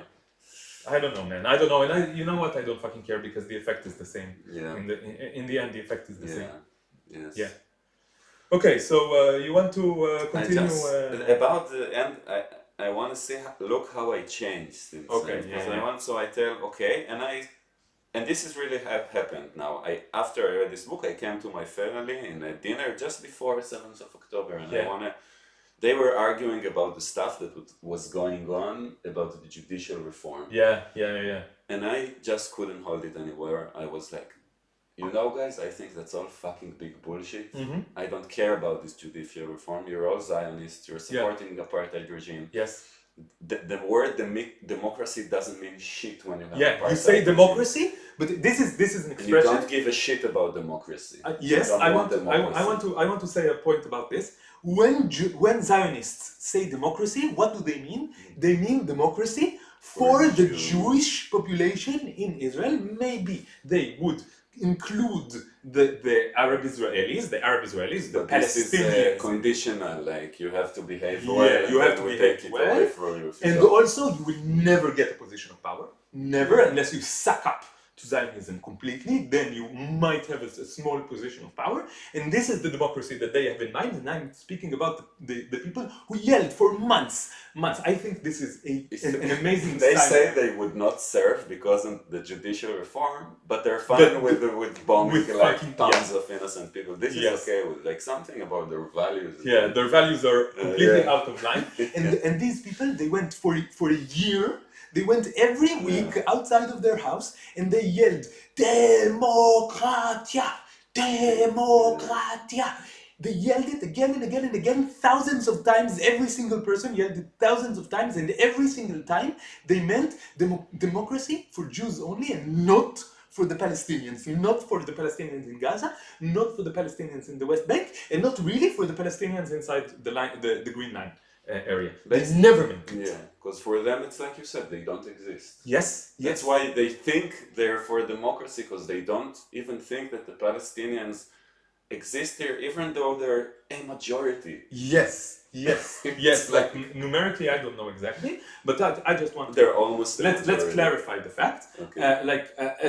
I don't know, man. I don't know, and you know what? I don't fucking care because the effect is the same. In the end, the effect is the same. Yes. Okay, so you want to continue? About the end, I want to see, look how I changed since. So I tell, and this is really happened now. After I read this book, I came to my family in a dinner just before 7th of October, and they were arguing about the stuff that was going on about the judicial reform. And I just couldn't hold it anymore. I was like, you know, guys, I think that's all fucking big bullshit. I don't care about this judicial reform. You're all Zionists. You're supporting the apartheid regime. The word democracy doesn't mean shit when you have apartheid. You say democracy, but this is an expression. You don't give a shit about democracy. I want to say a point about this. When Zionists say democracy, what do they mean? They mean democracy for the Jewish population in Israel. Maybe they would include the Arab Israelis, the Palestinians. This is conditional, like you have to behave well. You have to behave well. And also, you will never get a position of power. Never, unless you suck up to Zionism completely, then you might have a small position of power. And this is the democracy that they have in mind. And I'm speaking about the people who yelled for months. I think this is an amazing They say they would not serve because of the judicial reform, but they're fine with bombing tons of innocent people. This is okay with something about their values. Their values are completely out of line. And these people, they went for a year. They went every week outside of their house and they yelled, Democratia! Democratia! They yelled it again and again and again, thousands of times. Every single person yelled it thousands of times, and every single time they meant democracy for Jews only and not for the Palestinians, not for the Palestinians in Gaza, not for the Palestinians in the West Bank, and not really for the Palestinians inside the Green Line area. They never meant it. Because for them, it's like you said, they don't exist. Yes. That's why they think they're for democracy, because they don't even think that the Palestinians exist here, even though they're a majority. Yes. Like numerically, I don't know exactly, but I just want. They're almost. Let's clarify the fact.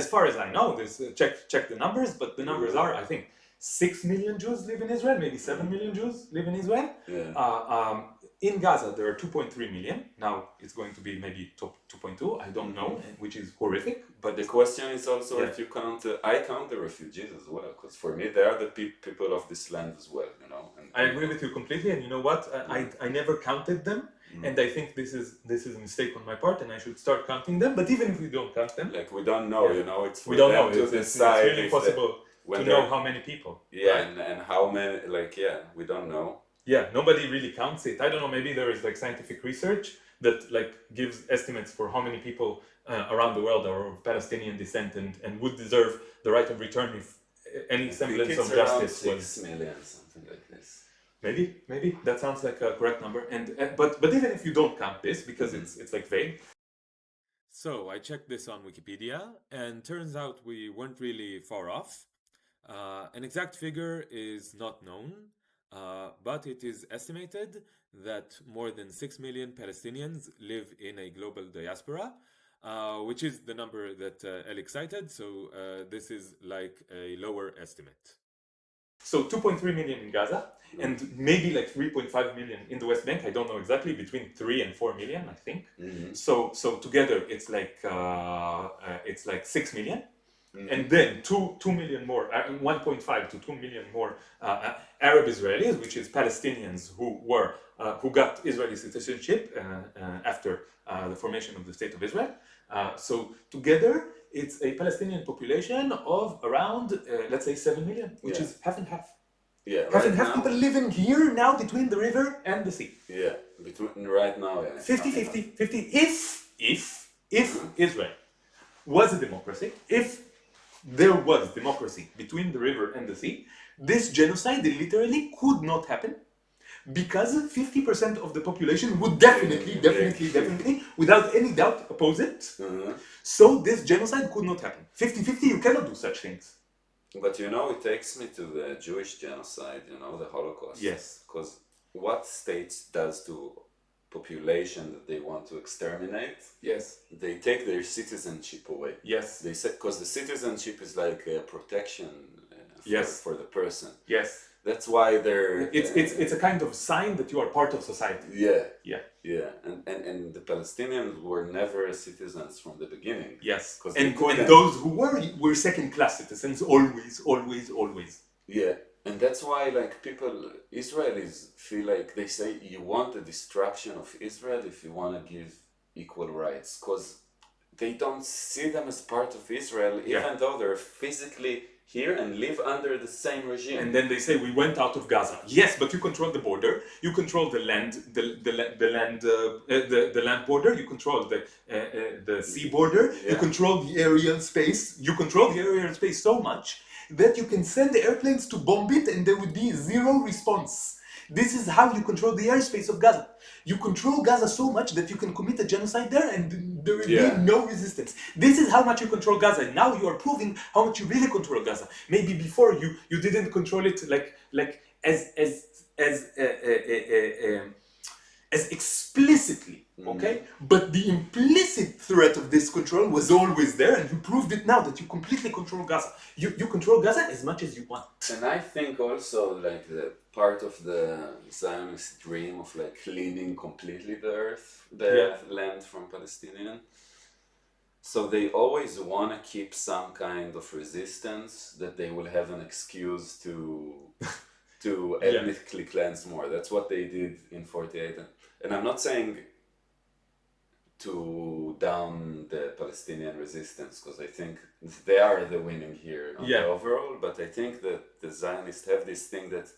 As far as I know, this check the numbers, but the numbers are, I think, 6 million Jews live in Israel. Maybe 7 million Jews live in Israel. In Gaza, there are 2.3 million. Now it's going to be maybe 2.2. I don't know, which is horrific. But the question is also if you count. I count the refugees as well, because for me they are the people of this land as well. You know. I agree with you completely. And you know what? I never counted them, and I think this is a mistake on my part, and I should start counting them. But even if we don't count them, we don't know. You know, it's we don't know. It's really possible to know how many people. And how many. We don't know. Nobody really counts it. I don't know, maybe there is scientific research that gives estimates for how many people around the world are of Palestinian descent and would deserve the right of return if any semblance of justice was. 6 million, something like this. Maybe that sounds like a correct number. And but even if you don't count this, because it's vague. So I checked this on Wikipedia, and turns out we weren't really far off. An exact figure is not known. But it is estimated that more than 6 million Palestinians live in a global diaspora, which is the number that Elik cited. So this is like a lower estimate. So 2.3 million in Gaza, and maybe 3.5 million in the West Bank. I don't know exactly, between 3 and 4 million, I think. So together it's like 6 million. And then 2 million more, 1.5 to 2 million more Arab Israelis, which is Palestinians who got Israeli citizenship after the formation of the State of Israel. So together it's a Palestinian population of around, let's say, 7 million, which is half and half. Yeah, Half right and half now. people living here now between the river and the sea. Yeah, between right now. Yeah, 50-50. 50. If Israel was a democracy, if there was democracy between the river and the sea, this genocide literally could not happen because 50% of the population would definitely, without any doubt, oppose it. So this genocide could not happen. 50-50, you cannot do such things. But you know, it takes me to the Jewish genocide, you know, the Holocaust. Yes. Because what states does to population that they want to exterminate? Yes. They take their citizenship away. Yes. They say, because the citizenship is like a protection for the person. Yes. That's why they're... It's a kind of sign that you are part of society. Yeah. Yeah. Yeah. And the Palestinians were never citizens from the beginning. Yes. And those who were second-class citizens, always. Yeah. And that's why, like, Israelis feel like they say you want the destruction of Israel if you want to give equal rights. Because they don't see them as part of Israel, even though they're physically here and live under the same regime. And then they say we went out of Gaza. Yes, but you control the border. You control the land, the land border. You control the sea border. Yeah. You control the aerial space. You control the aerial space so much that you can send the airplanes to bomb it, and there would be zero response. This is how you control the airspace of Gaza. You control Gaza so much that you can commit a genocide there and there will be no resistance. This is how much you control Gaza. And now you are proving how much you really control Gaza. Maybe before you didn't control it like as explicitly, okay? But the implicit threat of this control was always there, and you proved it now that you completely control Gaza. You control Gaza as much as you want. And I think also, like, the part of the Zionist dream of, like, cleaning completely the land from Palestinian. So they always want to keep some kind of resistance that they will have an excuse to ethnically cleanse more. That's what they did in 48. And I'm not saying to down the Palestinian resistance, because I think they are the winning here on the overall, but I think that the Zionists have this thing that,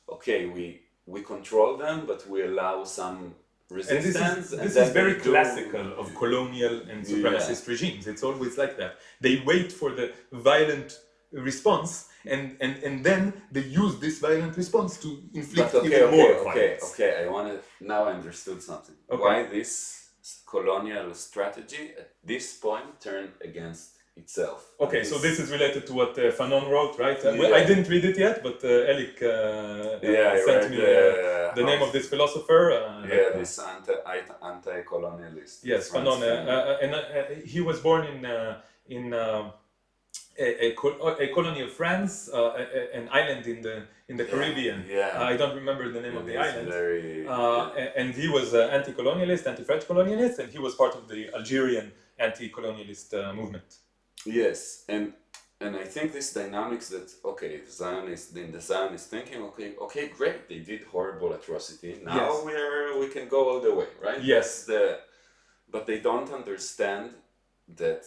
okay, we control them, but we allow some resistance. And this is very classical of colonial and supremacist regimes. It's always like that. They wait for the violent response, and then they use this violent response to inflict even more violence. Now I understood something. Okay. Why this colonial strategy at this point turned against itself. Okay, so this is related to what Fanon wrote, right? I didn't read it yet, but Elik sent me the name of this philosopher. This anti-colonialist. Yes, Fanon. And he was born in a colony of France, an island in the Caribbean. I don't remember the name of the island. And he was anti-colonialist, anti-French colonialist, and he was part of the Algerian anti-colonialist movement. Yes, and I think this dynamics that in the Zionist thinking, okay, great, they did horrible atrocity. Now we can go all the way, right? Yes. But they don't understand that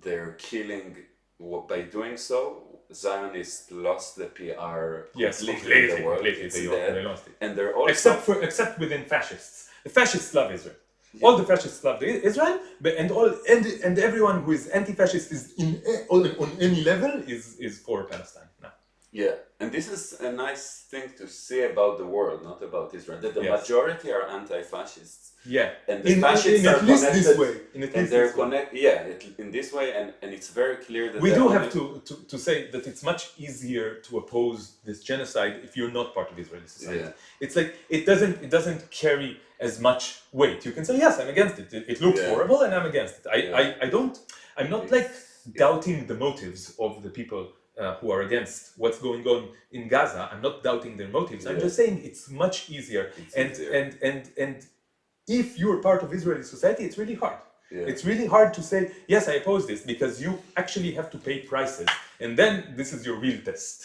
they're killing by doing so. Zionists lost the PR completely in the world. They lost it. And they're also except within fascists. The fascists love Israel. All the fascists love Israel, and everyone who is anti-fascist is on any level is for Palestine now. Yeah, and this is a nice thing to say about the world, not about Israel. That the majority are anti-fascists. Yeah, and the fascists are connected this way. And they're connected. Yeah, in this way, and it's very clear that we do have to say that it's much easier to oppose this genocide if you're not part of Israeli society. Yeah. It's like it doesn't carry as much weight. You can say yes, I'm against it. It looks horrible, and I'm against it. I'm not like doubting the motives of the people who are against what's going on in Gaza. I'm not doubting their motives. I'm just saying it's much easier. And if you're part of Israeli society, it's really hard. Yeah. It's really hard to say, yes, I oppose this, because you actually have to pay prices. And then this is your real test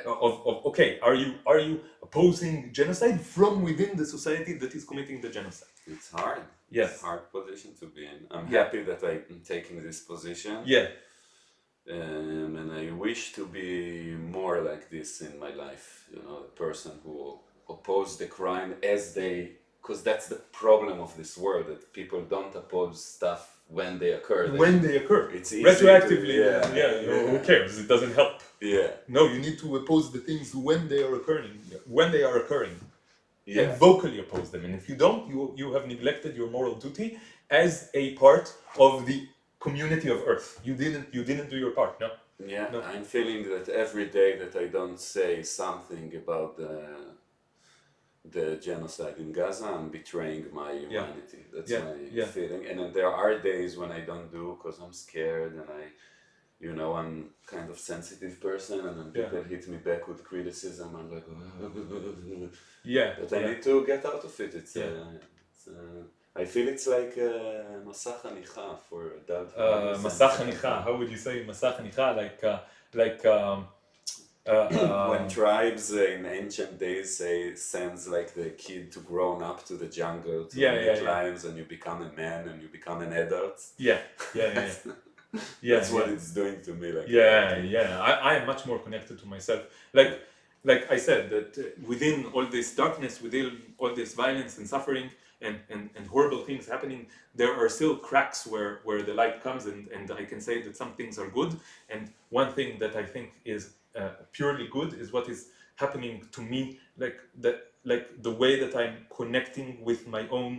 of okay, are you opposing genocide from within the society that is committing the genocide? It's hard. Yes. hard position to be in. I'm Yeah. happy that I'm taking this position. Yeah. And I wish to be more like this in my life. You know, a person who oppose the crime as they, because that's the problem of this world, that people don't oppose stuff when they occur. When they occur. It's easy Retroactively, to, who cares? It doesn't help. yeah. No, you need to oppose the things when they are occurring. When they are occurring. Yeah. And vocally oppose them. And if you don't, you have neglected your moral duty as a part of the community of Earth. You didn't do your part. No. Yeah, No. I'm feeling that every day that I don't say something about the genocide in Gaza, I'm betraying my humanity. That's my feeling. And then there are days when I don't do because I'm scared and I'm kind of sensitive person, and then people hit me back with criticism. I'm like, but I need to get out of it. I feel it's like Masach Hanicha for adult. Masach Hanicha. How would you say Masach Hanicha? When tribes in ancient days sends like the kid to grown up to the jungle to meet lions, and you become a man and you become an adult. That's what it's doing to me. I am much more connected to myself. Like I said, that within all this darkness, within all this violence and suffering and horrible things happening, there are still cracks where the light comes, and I can say that some things are good. And one thing that I think is purely good is what is happening to me, like the way that I'm connecting with my own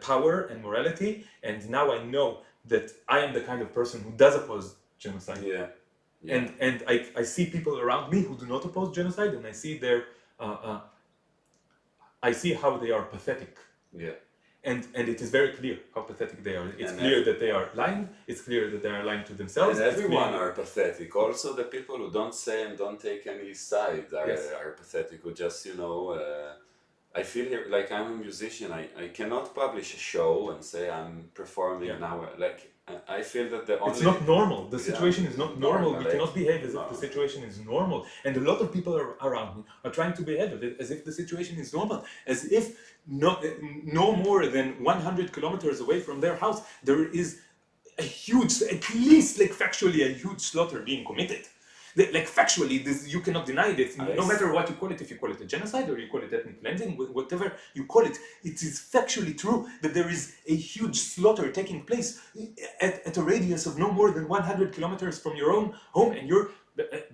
power and morality. And now I know that I am the kind of person who does oppose genocide. And I see people around me who do not oppose genocide, and I see I see how they are pathetic. And it is very clear how pathetic they are. It's clear that they are lying. It's clear that they are lying to themselves. And everyone are pathetic. Also, the people who don't say and don't take any side are pathetic. Who just, I feel here like I'm a musician. I cannot publish a show and say I'm performing now. Like, I feel that the only... It's not normal. The situation is not normal. We cannot behave as if the situation is normal. And a lot of people around me are trying to behave as if the situation is normal. As if no more than 100 kilometers away from their house, there is a huge, at least like factually, a huge slaughter being committed. Like factually, this you cannot deny it. No matter what you call it, if you call it a genocide or you call it ethnic cleansing, whatever you call it, it is factually true that there is a huge slaughter taking place at a radius of no more than 100 kilometers from your own home, and you're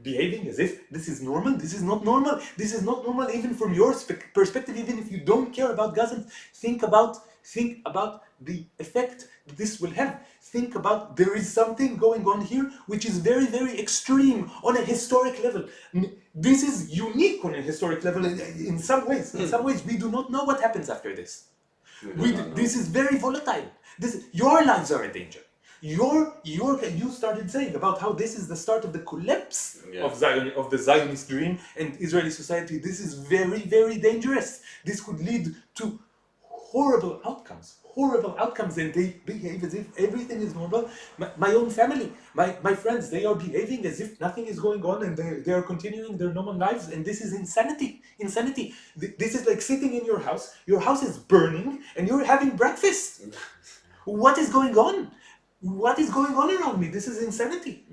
behaving as if this is normal. This is not normal. This is not normal even from your perspective. Even if you don't care about Gazans, think about the effect this will have. Think about, there is something going on here which is very, very extreme on a historic level. This is unique on a historic level in some ways. In some ways, we do not know what happens after this. This is very volatile. Your lives are in danger. You started saying about how this is the start of the collapse of the Zionist dream and Israeli society. This is very, very dangerous. This could lead to horrible outcomes, and they behave as if everything is normal. My own family, my friends, they are behaving as if nothing is going on, and they are continuing their normal lives, and this is insanity. This is like sitting in your house is burning, and you're having breakfast. What is going on? What is going on around me? This is insanity.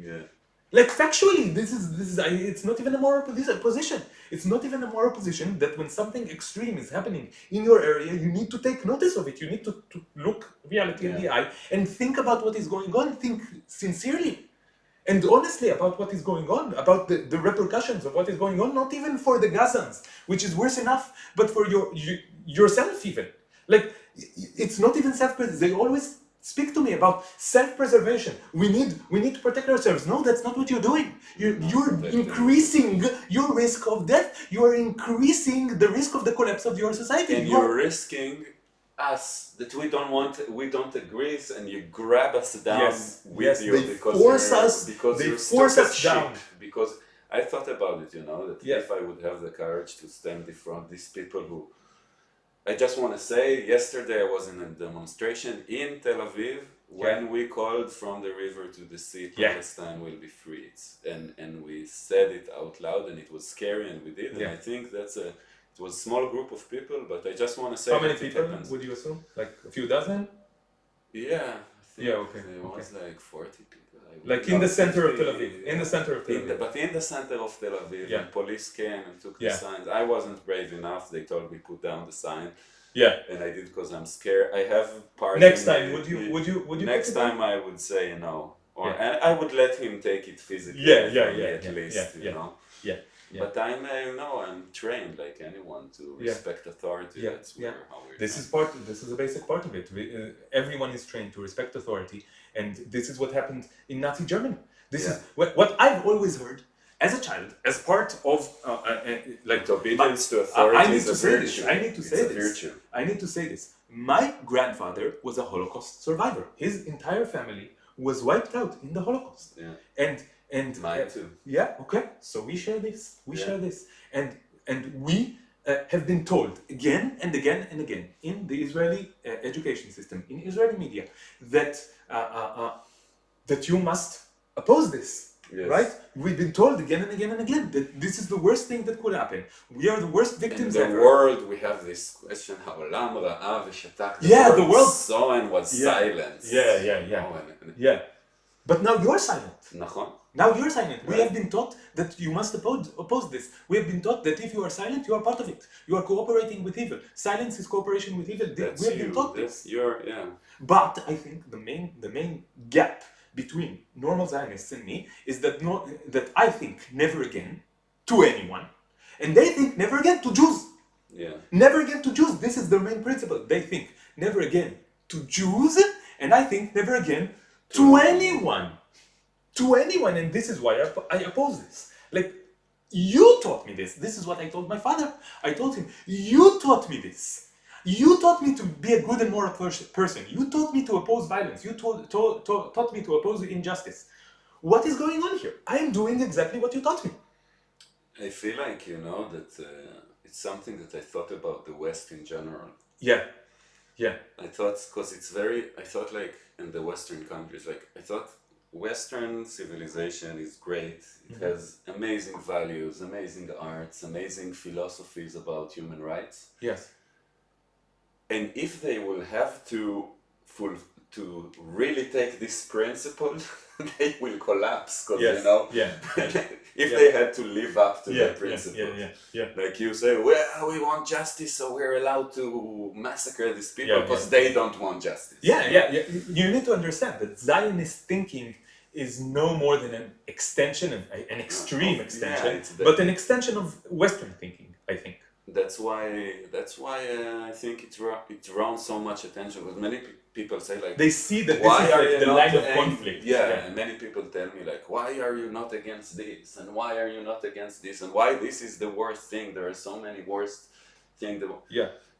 Like factually, this is it's not even a moral position. It's not even a moral position that when something extreme is happening in your area, you need to take notice of it. You need to look reality in the eye and think about what is going on. Think sincerely and honestly about what is going on, about the repercussions of what is going on, not even for the Gazans, which is worse enough, but for yourself even. Like, it's not even self-preservation. They always speak to me about self-preservation. We need to protect ourselves. No, that's not what you're doing. You're increasing your risk of death. You are increasing the risk of the collapse of your society. And you're risking us that we don't agree, and you grab us down with you because they force us down. Because I thought about it, that if I would have the courage to stand in front of these people who, I just want to say, yesterday I was in a demonstration in Tel Aviv when we called from the river to the sea, Palestine will be free. And we said it out loud, and it was scary, and we did. And I think that's It was a small group of people, but I just want to say How many that it people happens. would you assume? Like a few dozen? Yeah, I think Yeah, okay, there okay. was like 40 people. Like in the center of Tel 50, Aviv. In the yeah. center of Tel Aviv. But in the center of Tel Aviv, Yeah. and police came and took the Yeah. signs. I wasn't brave enough. They told me put down the sign, Yeah. and I did because I'm scared. I have part. Next in time, me- would you Next put it time down? I would say no, or Yeah. and I would let him take it physically Yeah, from me at least, you know. Yeah. Yeah. But I'm, I'm trained like anyone to respect authority. Yeah, That's where how we're. This is a basic part of it. Everyone is trained to respect authority, and this is what happened in Nazi Germany. This is what I've always heard as a child, as part of like obedience to authority. I need is to a say virtue. this. I need to It's say a this. virtue. I need to say this. My grandfather was a Holocaust survivor. His entire family was wiped out in the Holocaust. Yeah. And Mine too. yeah, okay. So we share this. We share this, and we have been told again and again and again in the Israeli education system, in Israeli media, that that you must oppose this. Yes. Right? We've been told again and again and again that this is the worst thing that could happen. We are the worst victims in the ever. world, we have this question: העולם ראה ושתק. The world saw and was silent. Yeah. But now you're silent. נכון. Now you're silent. We have been taught that you must oppose this. We have been taught that if you are silent, you are part of it. You are cooperating with evil. Silence is cooperation with evil. We have been taught this. But I think the main gap between normal Zionists and me is that I think never again to anyone, and they think never again to Jews. Yeah. Never again to Jews. This is their main principle. They think never again to Jews, and I think never again to anyone. To anyone, and this is why I oppose this. Like, you taught me this. This is what I told my father. I told him, you taught me this. You taught me to be a good and moral person. You taught me to oppose violence. You taught me to oppose injustice. What is going on here? I am doing exactly what you taught me. I feel like, that it's something that I thought about the West in general. Yeah. I thought, because I thought like in the Western countries, like I thought Western civilization is great. It has amazing values, amazing arts, amazing philosophies about human rights. Yes. And if they will have to really take this principle, they will collapse. Because if they had to live up to that principle, like you say, well, we want justice, so we're allowed to massacre these people because they don't want justice. You need to understand that Zionist thinking is no more than an extension, an extreme extension, but an extension of Western thinking, I think. That's why I think it draws so much attention, because many people say like, they see that this is like the line of conflict. And many people tell me like, why are you not against this, and why are you not against this, and why this is the worst thing? There are so many worst things.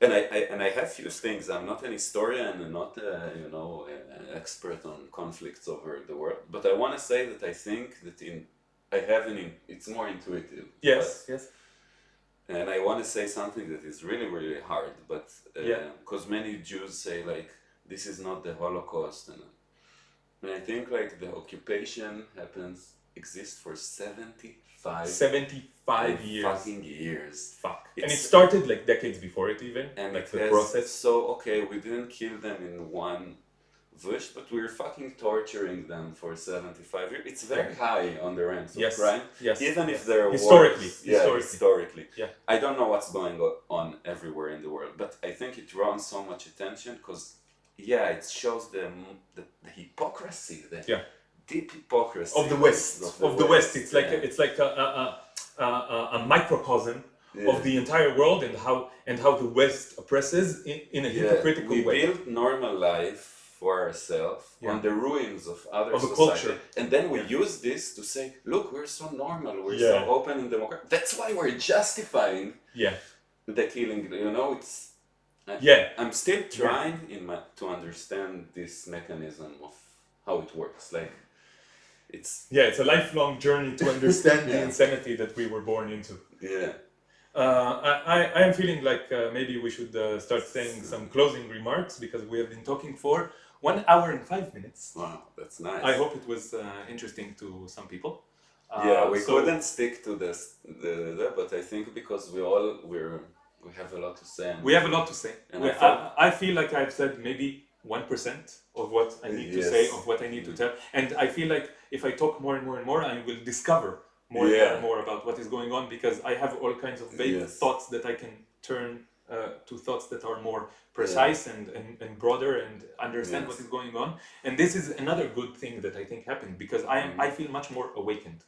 And I have few things. I'm not an historian and not an expert on conflicts over the world, but I want to say that I think that it's more intuitive. Yes. And I want to say something that is really, really hard, but because many Jews say like, this is not the Holocaust, and I think like the occupation exists for 75 years. Fucking years. Fuck. And it started like decades before it even, and like the process. So okay, we didn't kill them in one vush, but we're fucking torturing them for 75 years. It's very high on the ranks of crime. Yes. Even if there are historically. I don't know what's going on everywhere in the world, but I think it draws so much attention because it shows the hypocrisy, deep hypocrisy of the West. It's like a microcosm of the entire world, and how the West oppresses in a hypocritical way. We build normal life for ourselves on the ruins of other society. Culture. And then we use this to say, look, we're so normal, we're so open and democratic. That's why we're justifying the killing. I'm still trying to understand this mechanism of how it works. Like, it's a lifelong journey to understand the insanity that we were born into. I am feeling like maybe we should start saying some closing remarks, because we have been talking for 1 hour and 5 minutes. Wow, that's nice. I hope it was interesting to some people. We couldn't stick to this, but I think because we're we have a lot to say. And we have a lot to say. And I felt, I feel like I've said maybe 1% of what I need to say, of what I need to tell. And I feel like if I talk more and more and more, I will discover more and more and more about what is going on, because I have all kinds of vague thoughts that I can turn to thoughts that are more precise and broader, and understand what is going on. And this is another good thing that I think happened, because I feel much more awakened.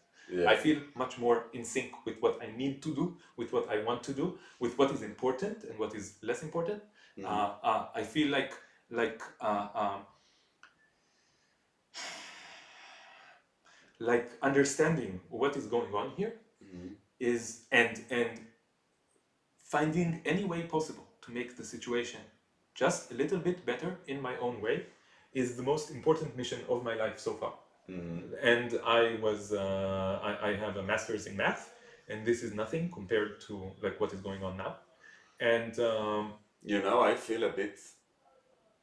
I feel much more in sync with what I need to do, with what I want to do, with what is important and what is less important. I feel like understanding what is going on here is, and finding any way possible to make the situation just a little bit better in my own way is the most important mission of my life so far. And I have a master's in math, and this is nothing compared to like what is going on now. And you know, I feel a bit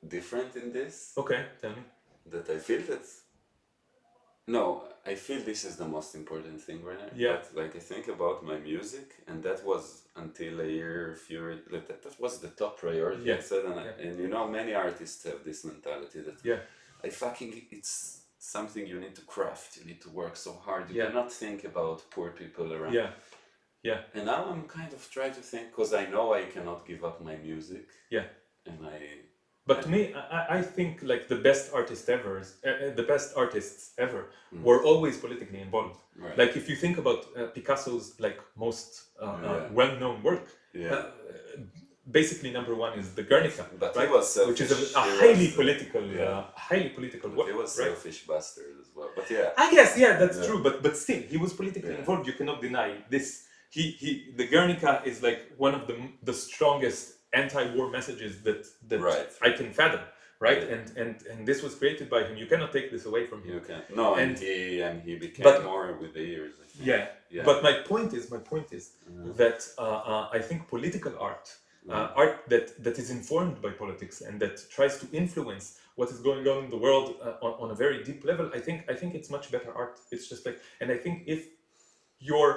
different in this. Okay, tell me. That I feel that. No, I feel this is the most important thing right now. Yeah. But like I think about my music, and that was until a year, like that was the top priority. Yeah. I said, and you know, many artists have this mentality that it's something you need to craft. You need to work so hard. You cannot think about poor people around. Yeah. Yeah. And now I'm kind of trying to think, because I know I cannot give up my music. Yeah. And But to me, I think like the best artists ever were always politically involved. Right. Like if you think about Picasso's like most well-known work, basically number one is the Guernica, but right? He was selfish. Which is a highly political but work. He was right? selfish bastard as well. But yeah, I guess that's true. But still, he was politically involved. You cannot deny this. The Guernica is like one of the strongest anti-war messages that I can fathom, right? And this was created by him. You cannot take this away from him. You can. No, and he became more with the years. I think. Yeah. But my point is that I think political art, art that is informed by politics and that tries to influence what is going on in the world on a very deep level, I think it's much better art. It's just like, and I think if your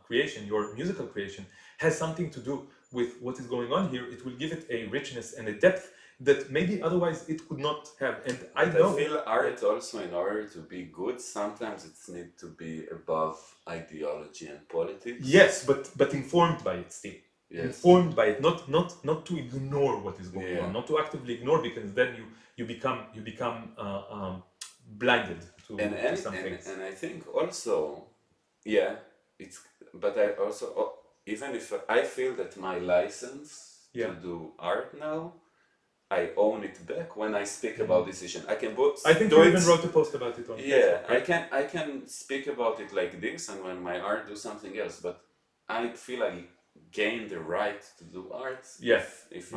creation, your musical creation, has something to do with what is going on here, it will give it a richness and a depth that maybe otherwise it could not have. And I feel art also, in order to be good, sometimes it needs to be above ideology and politics. Yes, but informed by it still. Yes. Informed by it, not to ignore what is going on, not to actively ignore, because then you become blinded to some things. And I think also, but I also, even if I feel that my license to do art now, I own it back when I speak about decision. I can I think you even wrote a post about it on Facebook, right? I can speak about it like this, and when my art do something else, but I feel I gain the right to do art if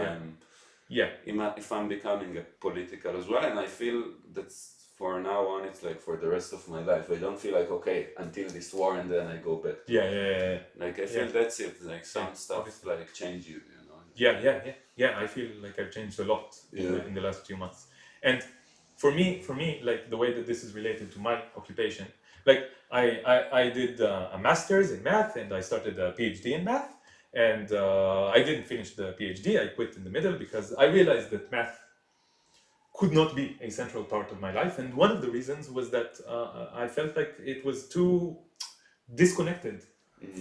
I'm becoming a political as well. And I feel that's for now on, it's like for the rest of my life. I don't feel like, okay, until this war and then I go back to like I feel that's it. Like some stuff like change you know. Yeah, I feel like I've changed a lot in the last few months. And for me, like the way that this is related to my occupation, like I did a master's in math, and I started a PhD in math, and I didn't finish the PhD. I quit in the middle because I realized that math could not be a central part of my life. And one of the reasons was that I felt like it was too disconnected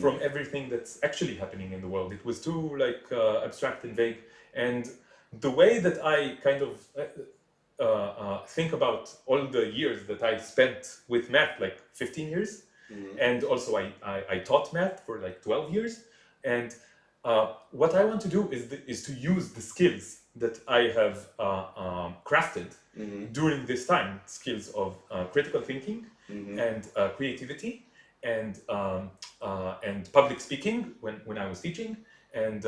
from everything that's actually happening in the world. It was too like abstract and vague. And the way that I kind of think about all the years that I spent with math, like 15 years, and also I taught math for like 12 years. And what I want to do is to use the skills that I have crafted during this time, skills of critical thinking and creativity and public speaking when I was teaching, and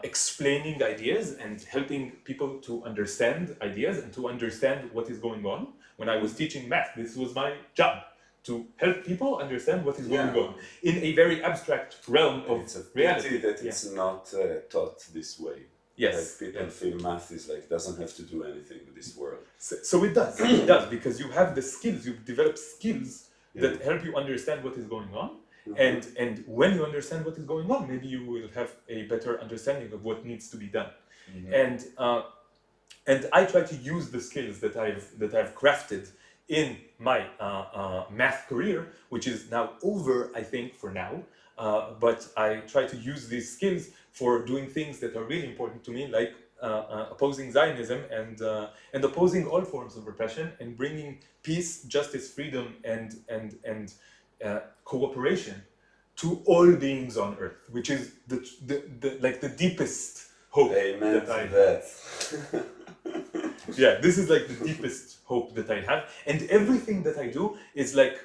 explaining ideas and helping people to understand ideas and to understand what is going on. When I was teaching math, this was my job, to help people understand what is going on in a very abstract realm of reality. It's a pity that it's not taught this way. Yes. Like people feel math is like doesn't have to do anything with this world. So it does. It does, because you have the skills, you've developed skills that help you understand what is going on. And when you understand what is going on, maybe you will have a better understanding of what needs to be done. And and I try to use the skills that I've crafted in my math career, which is now over, I think, for now. But I try to use these skills for doing things that are really important to me, like opposing Zionism and opposing all forms of repression and bringing peace, justice, freedom, and cooperation to all beings on earth, which is the like the deepest hope Amen that to I have. that. Yeah, this is like the deepest hope that I have. And everything that I do is like,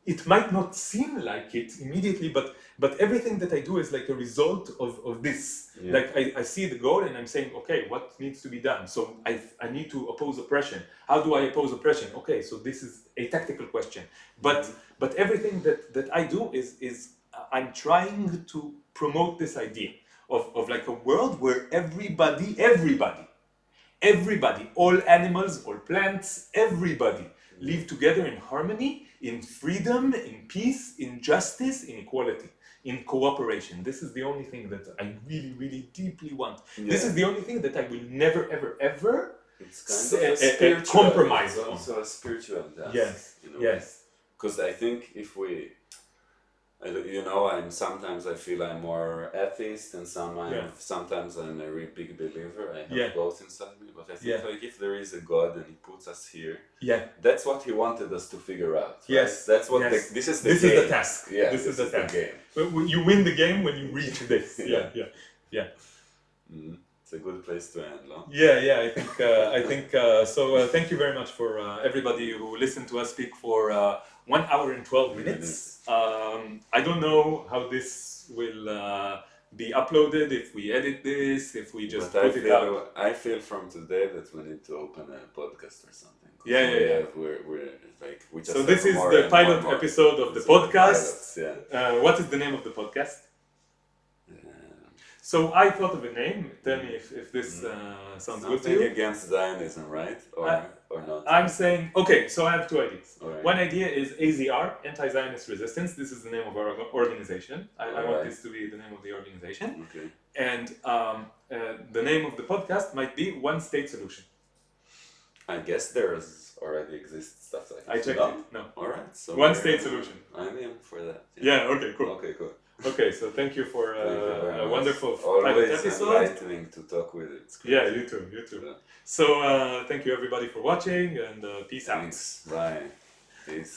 it might not seem like it immediately, but everything that I do is like a result of this. Yeah. Like I see the goal and I'm saying, okay, what needs to be done? So I need to oppose oppression. How do I oppose oppression? Okay, so this is a tactical question. But everything that I do is I'm trying to promote this idea of like a world where everybody, all animals, all plants, everybody live together in harmony, in freedom, in peace, in justice, in equality, in cooperation. This is the only thing that I really, really deeply want. This is the only thing that I will never, ever, ever It's kind of a spiritual, compromise it's on. also a spiritual task. Yes, yes. Because I think if we, you know, sometimes I feel I'm more atheist, and sometimes I'm a really big believer. I have both inside me, but I think like if there is a God and He puts us here, that's what He wanted us to figure out. Right? Yes, that's what this is the this game. is the task. Yeah, this is the task. game. But you win the game when you reach this. Yeah. It's a good place to end, no? Yeah. I think so. Thank you very much for everybody who listened to us speak for 1 hour and 12 minutes. I don't know how this will be uploaded, if we edit this, if we just put it out. I feel from today that we need to open a podcast or something. Yeah. We're like, we just so this is the pilot episode of the podcast. What is the name of the podcast? So I thought of a name. Tell me if this sounds good to you. Something against Zionism, right? Or not? I'm saying, okay, so I have two ideas. Right. One idea is AZR, Anti-Zionist Resistance. This is the name of our organization. I want this to be the name of the organization. Okay. And the name of the podcast might be One State Solution. I guess there's already exists stuff like that. I checked it. No. Alright. So One State Solution. I'm in for that. Yeah, okay, cool. Okay, cool. Okay, so thank you for a wonderful Always pilot episode. enlightening to talk with it. Yeah, you too. Yeah. So thank you everybody for watching, and peace out. Thanks. Bye. Peace.